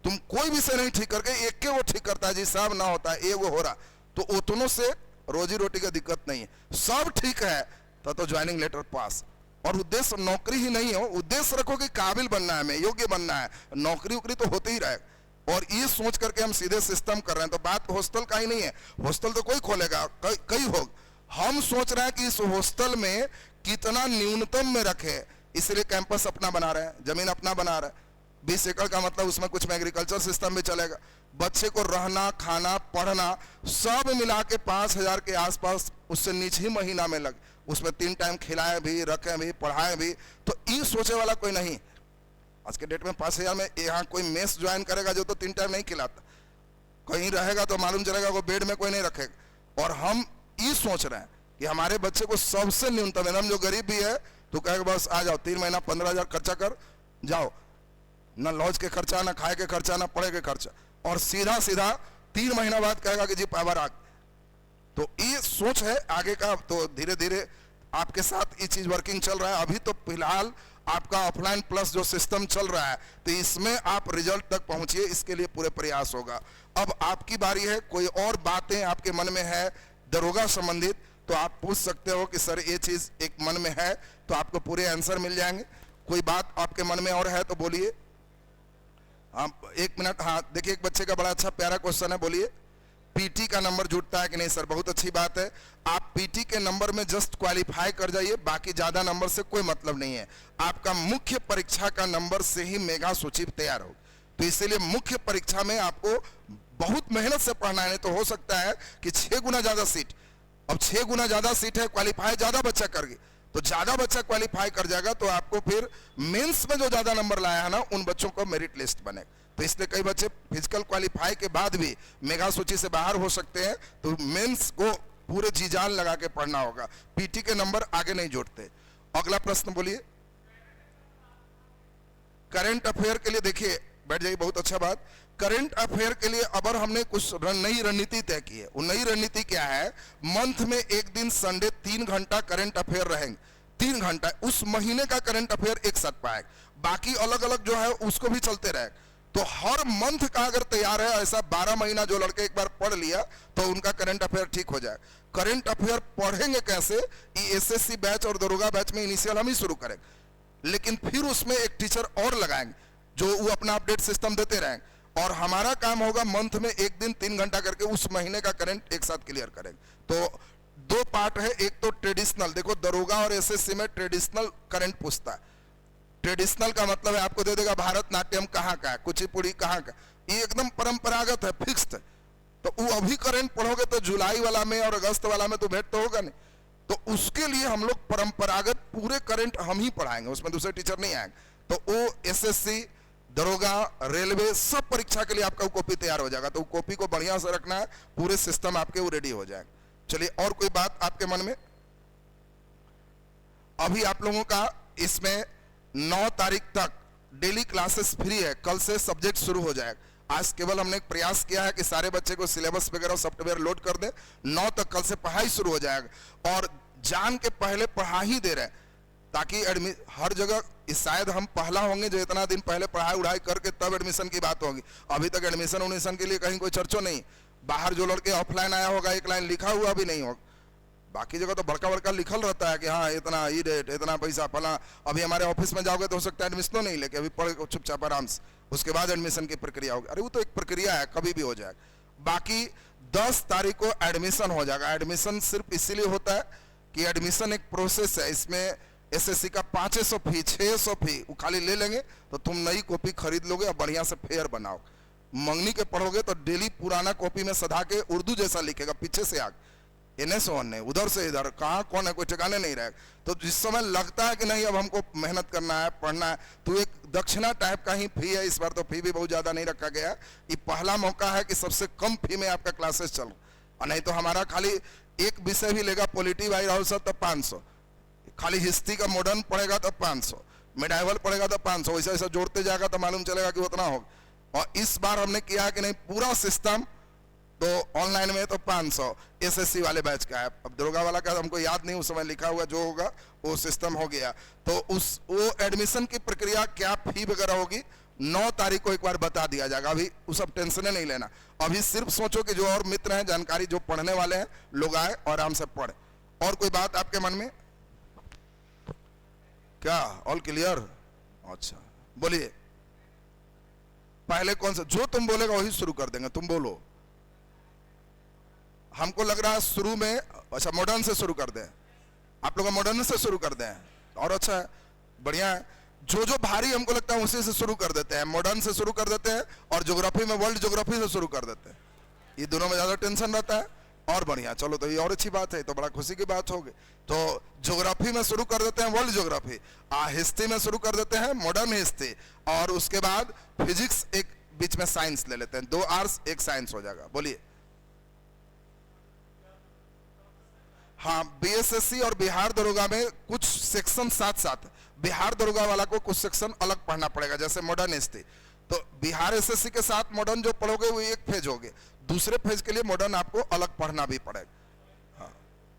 तुम कोई विषय नहीं ठीक करके एक के वो ठीक करता है जी, सब ना होता है, एक वो हो रहा, तो उतनों से रोजी रोटी का दिक्कत नहीं है, सब ठीक है तो ज्वाइनिंग लेटर पास। और उद्देश्य नौकरी ही नहीं हो, उद्देश्य रखो कि काबिल बनना है, मैं योग्य बनना है, नौकरी उकरी तो होते ही रहेगा। और ये सोच करके हम सीधे सिस्टम कर रहे हैं। तो बात हॉस्टल का ही नहीं है, हॉस्टल तो कोई खोलेगा, कई होगा, हम सोच रहे हैं कि इस हॉस्टल में कितना न्यूनतम में रखे, इसलिए कैंपस अपना बना रहे हैं, जमीन अपना बना रहे हैं। 20 एकड़ का मतलब उसमें कुछ में एग्रीकल्चर सिस्टम भी चलेगा, बच्चे को रहना खाना पढ़ना सब मिला के 5,000 के आसपास, उससे नीचे ही महीना में लग, उसमें 3 टाइम खिलाएं भी, रखें भी, पढ़ाएं भी। तो ये सोचे वाला कोई नहीं। आज के डेट में 5,000 में यहाँ कोई मेस ज्वाइन करेगा जो तो 3 टाइम नहीं खिलाता, कहीं रहेगा तो मालूम चलेगा वो बेड में कोई नहीं रखेगा। और हम ये सोच रहे हैं कि हमारे बच्चे को सबसे न्यूनतम, एकदम जो गरीब भी है तो कहेगा बस आ जाओ, 3 महीना 15,000 खर्चा कर जाओ, ना लॉज के खर्चा, ना खाए के खर्चा, ना पढ़े के खर्चा, और सीधा सीधा 3 महीना बाद कहेगा कि जी पावर आ। तो ये सोच है आगे का। तो धीरे धीरे आपके साथ ये चीज वर्किंग चल रहा है। अभी तो फिलहाल आपका ऑफलाइन प्लस जो सिस्टम चल रहा है, तो इसमें आप रिजल्ट तक पहुंचिए, इसके लिए पूरे प्रयास होगा। अब आपकी बारी है, कोई और बातें आपके मन में है दरोगा संबंधित तो आप पूछ सकते हो कि सर ये चीज एक मन में है, तो आपको पूरे आंसर मिल जाएंगे। कोई बात आपके मन में और है तो बोलिए। आप 1 मिनट। हाँ देखिए, एक बच्चे का बड़ा अच्छा प्यारा क्वेश्चन है, बोलिए। पीटी का नंबर जुटता है कि नहीं सर? बहुत अच्छी बात है। आप पीटी के नंबर में जस्ट क्वालिफाई कर जाइए, बाकी ज्यादा नंबर से कोई मतलब नहीं है। आपका मुख्य परीक्षा का नंबर से ही मेगा सूची तैयार हो, तो इसीलिए मुख्य परीक्षा में आपको बहुत मेहनत से पढ़ना है। तो हो सकता है कि 6 गुना ज्यादा सीट, अब 6 गुना ज्यादा सीट है, क्वालिफाई ज्यादा बच्चा कर गए, तो ज्यादा बच्चा क्वालिफाई कर जाएगा, तो आपको फिर मेंस में जो ज्यादा नंबर लाया है ना, उन बच्चों को मेरिट लिस्ट बनेगा। तो इसलिए कई बच्चे फिजिकल क्वालिफाई के बाद भी मेगा सूची से बाहर हो सकते हैं, तो मेंस को पूरे जी जान लगा के पढ़ना होगा। पीटी के नंबर आगे नहीं जोड़ते। अगला प्रश्न बोलिए। करंट अफेयर के लिए देखिए, बैठ जाइए, बहुत अच्छा बात। करंट अफेयर के लिए अबर हमने कुछ नई रणनीति तय की है। वो नई रणनीति क्या है? मंथ में एक दिन संडे 3 घंटा करंट अफेयर रहेंगे, 3 घंटा उस महीने का करंट अफेयर एक साथ पाएगा, बाकी अलग अलग जो है उसको भी चलते रहेगा। तो हर मंथ का अगर तैयार है ऐसा 12 महीना जो लड़के एक बार पढ़ लिया तो उनका करंट अफेयर ठीक हो जाए। करंट अफेयर पढ़ेंगे कैसे? एसएससी बैच और दरोगा बैच में इनिशियल हम ही शुरू करेंगे, लेकिन फिर उसमें एक टीचर और लगाएंगे जो वो अपना अपडेट सिस्टम देते रहेंगे, और हमारा काम होगा मंथ में एक दिन 3 घंटा करके उस महीने का करंट एक साथ क्लियर करेंगे। तो 2 पार्ट है, एक तो ट्रेडिशनल, देखो दरोगा और एसएससी में ट्रेडिशनल करंट पूछता है। ट्रेडिशनल का मतलब है आपको दे देगा भारतनाट्यम कहाँ का है, कुचिपुड़ी कहाँ का, ये एकदम परंपरागत है, फिक्स्ड है। तो वो अभी करंट पढ़ोगे तो जुलाई वाला में और अगस्त वाला में तो भेंट तो होगा नहीं, तो उसके लिए हम लोग परंपरागत पूरे करंट हम ही पढ़ाएंगे, उसमें दूसरे टीचर नहीं आएंगे। तो वो एसएससी दरोगा रेलवे सब परीक्षा के लिए आपका कॉपी तैयार हो जाएगा। तो कॉपी को बढ़िया से रखना है, पूरे सिस्टम आपके वो रेडी हो जाएगा। चलिए, और कोई बात आपके मन में? अभी आप लोगों का इसमें 9 तारीख तक डेली क्लासेस फ्री है, कल से सब्जेक्ट शुरू हो जाएगा। आज केवल हमने एक प्रयास किया है कि सारे बच्चे को सिलेबस वगैरह सॉफ्टवेयर लोड कर दे। 9 तक कल से पढ़ाई शुरू हो जाएगा, और जान के पहले पढ़ा ही दे रहे हैं, ताकि हर जगह शायद हम पहला होंगे जो इतना दिन पहले पढ़ाई उढ़ाई करके तब एडमिशन की बात होगी। अभी तक एडमिशन के लिए कहीं कोई चर्चो नहीं। बाहर जो लड़के ऑफलाइन आया होगा, एक लाइन लिखा हुआ भी नहीं होगा, बाकी जगह तो बड़का बड़का लिखल रहता है कि हाँ इतना ई डेट, इतना पैसा फला। अभी हमारे ऑफिस में जाओगे तो हो सकता है एडमिशन नहीं लेके, अभी पढ़ चुपचाप आराम से, उसके बाद एडमिशन की प्रक्रिया होगी। अरे वो तो एक प्रक्रिया है, कभी भी हो जाएगा। बाकी 10 तारीख को एडमिशन हो जाएगा। एडमिशन सिर्फ इसीलिए होता है कि एडमिशन एक प्रोसेस है, इसमें एसएससी का 500 फी 600 फी वो खाली ले लेंगे तो तुम नई कॉपी खरीद लोगे और बढ़िया से फेयर बनाओ। मंगनी के पढ़ोगे तो डेली पुराना कॉपी में सधा के उर्दू जैसा लिखेगा, पीछे से आग इन्हें से ओने उधर से इधर, कहाँ कौन है कोई ठिकाने नहीं रहेगा। तो जिस समय लगता है कि नहीं अब हमको मेहनत करना है पढ़ना है, तो एक दक्षिणा टाइप का ही फी है। इस बार तो फी भी बहुत ज्यादा नहीं रखा गया। ये पहला मौका है कि सबसे कम फी में आपका क्लासेस चल, और नहीं तो हमारा खाली एक विषय भी लेगा पॉलिटी भाई राहुल सर तो 500, खाली हिस्ट्री का मॉडर्न पढ़ेगा तो 500, मेडाइवल पढ़ेगा तो 500, वैसा ऐसा जोड़ते जाएगा तो मालूम चलेगा कि उतना होगा। और इस बार हमने किया है कि नहीं पूरा सिस्टम तो ऑनलाइन में तो 500 एसएससी वाले बैच का है। अब दरोगा वाला का हमको याद नहीं, उस समय लिखा हुआ जो होगा वो सिस्टम हो गया। तो वो एडमिशन की प्रक्रिया क्या फी वगैरह होगी 9 तारीख को एक बार बता दिया जाएगा। अभी उस सब टेंशन नहीं लेना, अभी सिर्फ सोचो कि जो और मित्र हैं जानकारी जो पढ़ने वाले हैं लोग आए और आराम से पढ़े। और कोई बात आपके मन में क्या? All clear? अच्छा बोलिए, पहले कौन सा जो तुम बोलेगा वही शुरू कर देंगे, तुम बोलो। हमको लग रहा है शुरू में अच्छा मॉडर्न से शुरू कर दें, आप लोग मॉडर्न से शुरू कर दें और अच्छा है, बढ़िया है। जो जो भारी हमको लगता है उसी से शुरू कर देते हैं, मॉडर्न से शुरू कर देते हैं और ज्योग्राफी में वर्ल्ड ज्योग्राफी से शुरू कर देते हैं। ये दोनों में ज्यादा टेंशन रहता है और बढ़िया। चलो तो ये और अच्छी बात है, तो बड़ा खुशी की बात होगी। तो ज्योग्राफी में शुरू कर देते हैं वर्ल्ड ज्योग्राफी, हिस्ट्री में शुरू कर देते हैं मॉडर्न हिस्ट्री, और उसके बाद फिजिक्स एक बीच में साइंस ले लेते हैं, 2 आर्ट्स 1 साइंस हो जाएगा। बोलिए। हाँ, बीएसएससी और बिहार दरोगा में कुछ सेक्शन साथ साथ, बिहार दरोगा वाला को कुछ सेक्शन अलग पढ़ना पड़ेगा, जैसे मॉडर्न हिस्ट्री। तो बिहार एसएससी के साथ मॉडर्न जो पढ़ोगे वो एक फेज होगे, दूसरे फेज के लिए मॉडर्न आपको अलग पढ़ना भी पड़ेगा। हाँ,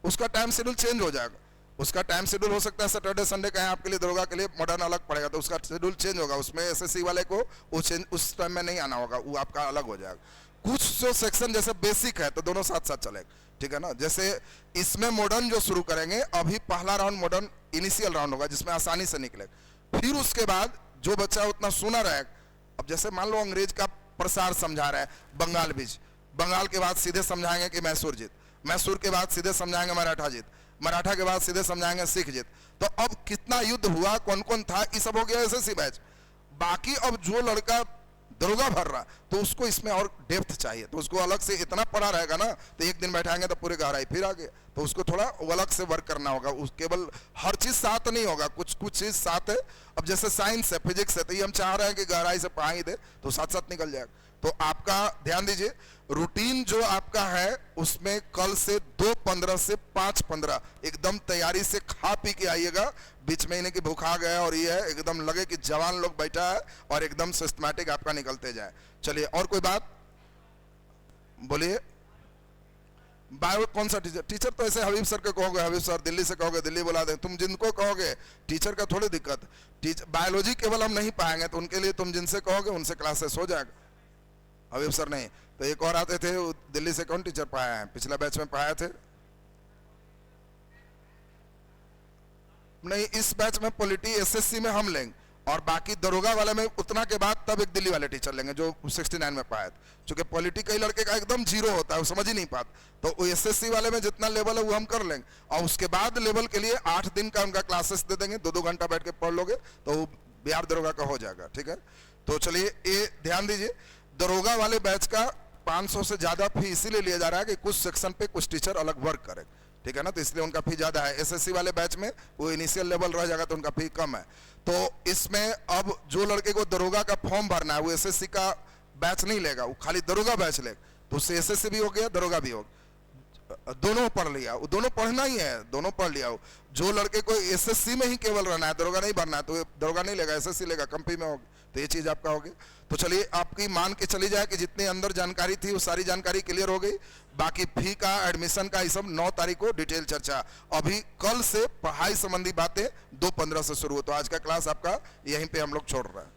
उसका टाइम शेड्यूल चेंज हो जाएगा। उसका टाइम शेड्यूल हो सकता है सैटरडे संडे का है आपके लिए, दरोगा के लिए मॉडर्न अलग पड़ेगा, तो उसका शेड्यूल चेंज होगा। उसमें एसएससी वाले को उस टाइम में नहीं आना होगा, वो आपका अलग हो जाएगा। कुछ जो सेक्शन जैसे बेसिक है तो दोनों साथ साथ चलेगा, ठीक है ना। जैसे इसमें मॉडर्न जो शुरू करेंगे, अभी पहला राउंड मॉडर्न इनिशियल राउंड होगा जिसमें आसानी से निकलेगा। फिर उसके बाद जो बच्चा उतना सुना रहेगा, अब जैसे मान लो अंग्रेज का प्रसार समझा रहा है बंगाल बीज, बंगाल के बाद सीधे समझाएंगे कि मैसूर जीत, मैसूर के बाद सीधे समझाएंगे मराठा जीत, मराठा के बाद सीधे समझाएंगे सिख जीत। तो अब कितना युद्ध हुआ, कौन कौन था, ये सब हो गया एसएससी बैच। बाकी अब जो लड़का दरोगा भर रहा तो उसको इसमें और डेप्थ चाहिए, तो उसको अलग से इतना पढ़ा रहेगा ना, तो एक दिन बैठाएंगे तो पूरे गहराई फिर आगे, तो उसको थोड़ा अलग से वर्क करना होगा। उस केवल हर चीज साथ नहीं होगा, कुछ कुछ चीज साथ है। अब जैसे साइंस है, फिजिक्स है, तो ये हम चाह रहे हैं कि गहराई से पढ़ा ही दे, तो साथ साथ निकल जाएगा। तो आपका ध्यान दीजिए, रूटीन जो आपका है उसमें कल से 2:15 से 5:15 एकदम तैयारी से खा पी के आइएगा। बीच में इन्हें कि भूखा गया और ये है, एकदम लगे कि जवान लोग बैठा है और एकदम सिस्टमैटिक आपका निकलते जाए। चलिए, और कोई बात बोलिए। बायो कौन सा टीचर? टीचर तो ऐसे हबीब सर के कहोगे हबीब सर, दिल्ली से कहोगे दिल्ली बुला दे, तुम जिनको कहोगे टीचर का थोड़ी दिक्कत। बायोलॉजी केवल हम नहीं पाएंगे तो उनके लिए तुम जिनसे कहोगे उनसे क्लासेस हो जाएगा। हबीब सर नहीं तो एक और आते थे दिल्ली से, कौन टीचर पाया है? पिछला बैच में पाए थे नहीं, इस बैच में पॉलिटी एसएससी में हम लेंगे और बाकी दरोगा वाले में उतना के बाद तब एक दिल्ली वाले टीचर लेंगे जो 69 में पाए थे। चूंकि पॉलिटी कई लड़के का एकदम 0 होता है, वो समझ ही नहीं पाता, तो एसएससी वाले में जितना लेवल है वो हम कर लेंगे और उसके बाद लेवल के लिए 8 दिन का उनका क्लासेस दे देंगे, 2-2 घंटा बैठ के पढ़ लोगे तो बिहार दरोगा का हो जाएगा। ठीक है, तो चलिए ये ध्यान दीजिए, दरोगा वाले बैच का 500 से ज्यादा फी इसीलिए लिया जा रहा है कि कुछ सेक्शन पे कुछ टीचर अलग वर्क करे, ठीक है ना, तो इसलिए उनका फी ज्यादा है। एसएससी वाले बैच में वो इनिशियल लेवल रह जाएगा तो उनका फी कम है। तो इसमें अब जो लड़के को दरोगा का फॉर्म भरना है वो एसएससी का बैच नहीं लेगा, वो खाली दरोगा बैच लेगा, तो उससे एसएससी भी हो गया दरोगा भी हो गया, दोनों पढ़ लिया, वो दोनों पढ़ना ही है, दोनों पढ़ लिया। जो लड़के को एसएससी में ही केवल रहना है, दरोगा नहीं भरना है, तो दरोगा नहीं लेगा, एसएससी लेगा, कम फी में होगी, तो ये चीज आपका होगी। तो चलिए, आपकी मान के चली जाए कि जितनी अंदर जानकारी थी वो सारी जानकारी क्लियर हो गई। बाकी फी का, एडमिशन का, ये सब 9 तारीख को डिटेल चर्चा। अभी कल से पढ़ाई संबंधी बातें 2:15 से शुरू हो, तो आज का क्लास आपका यहीं पे हम लोग छोड़ रहे हैं।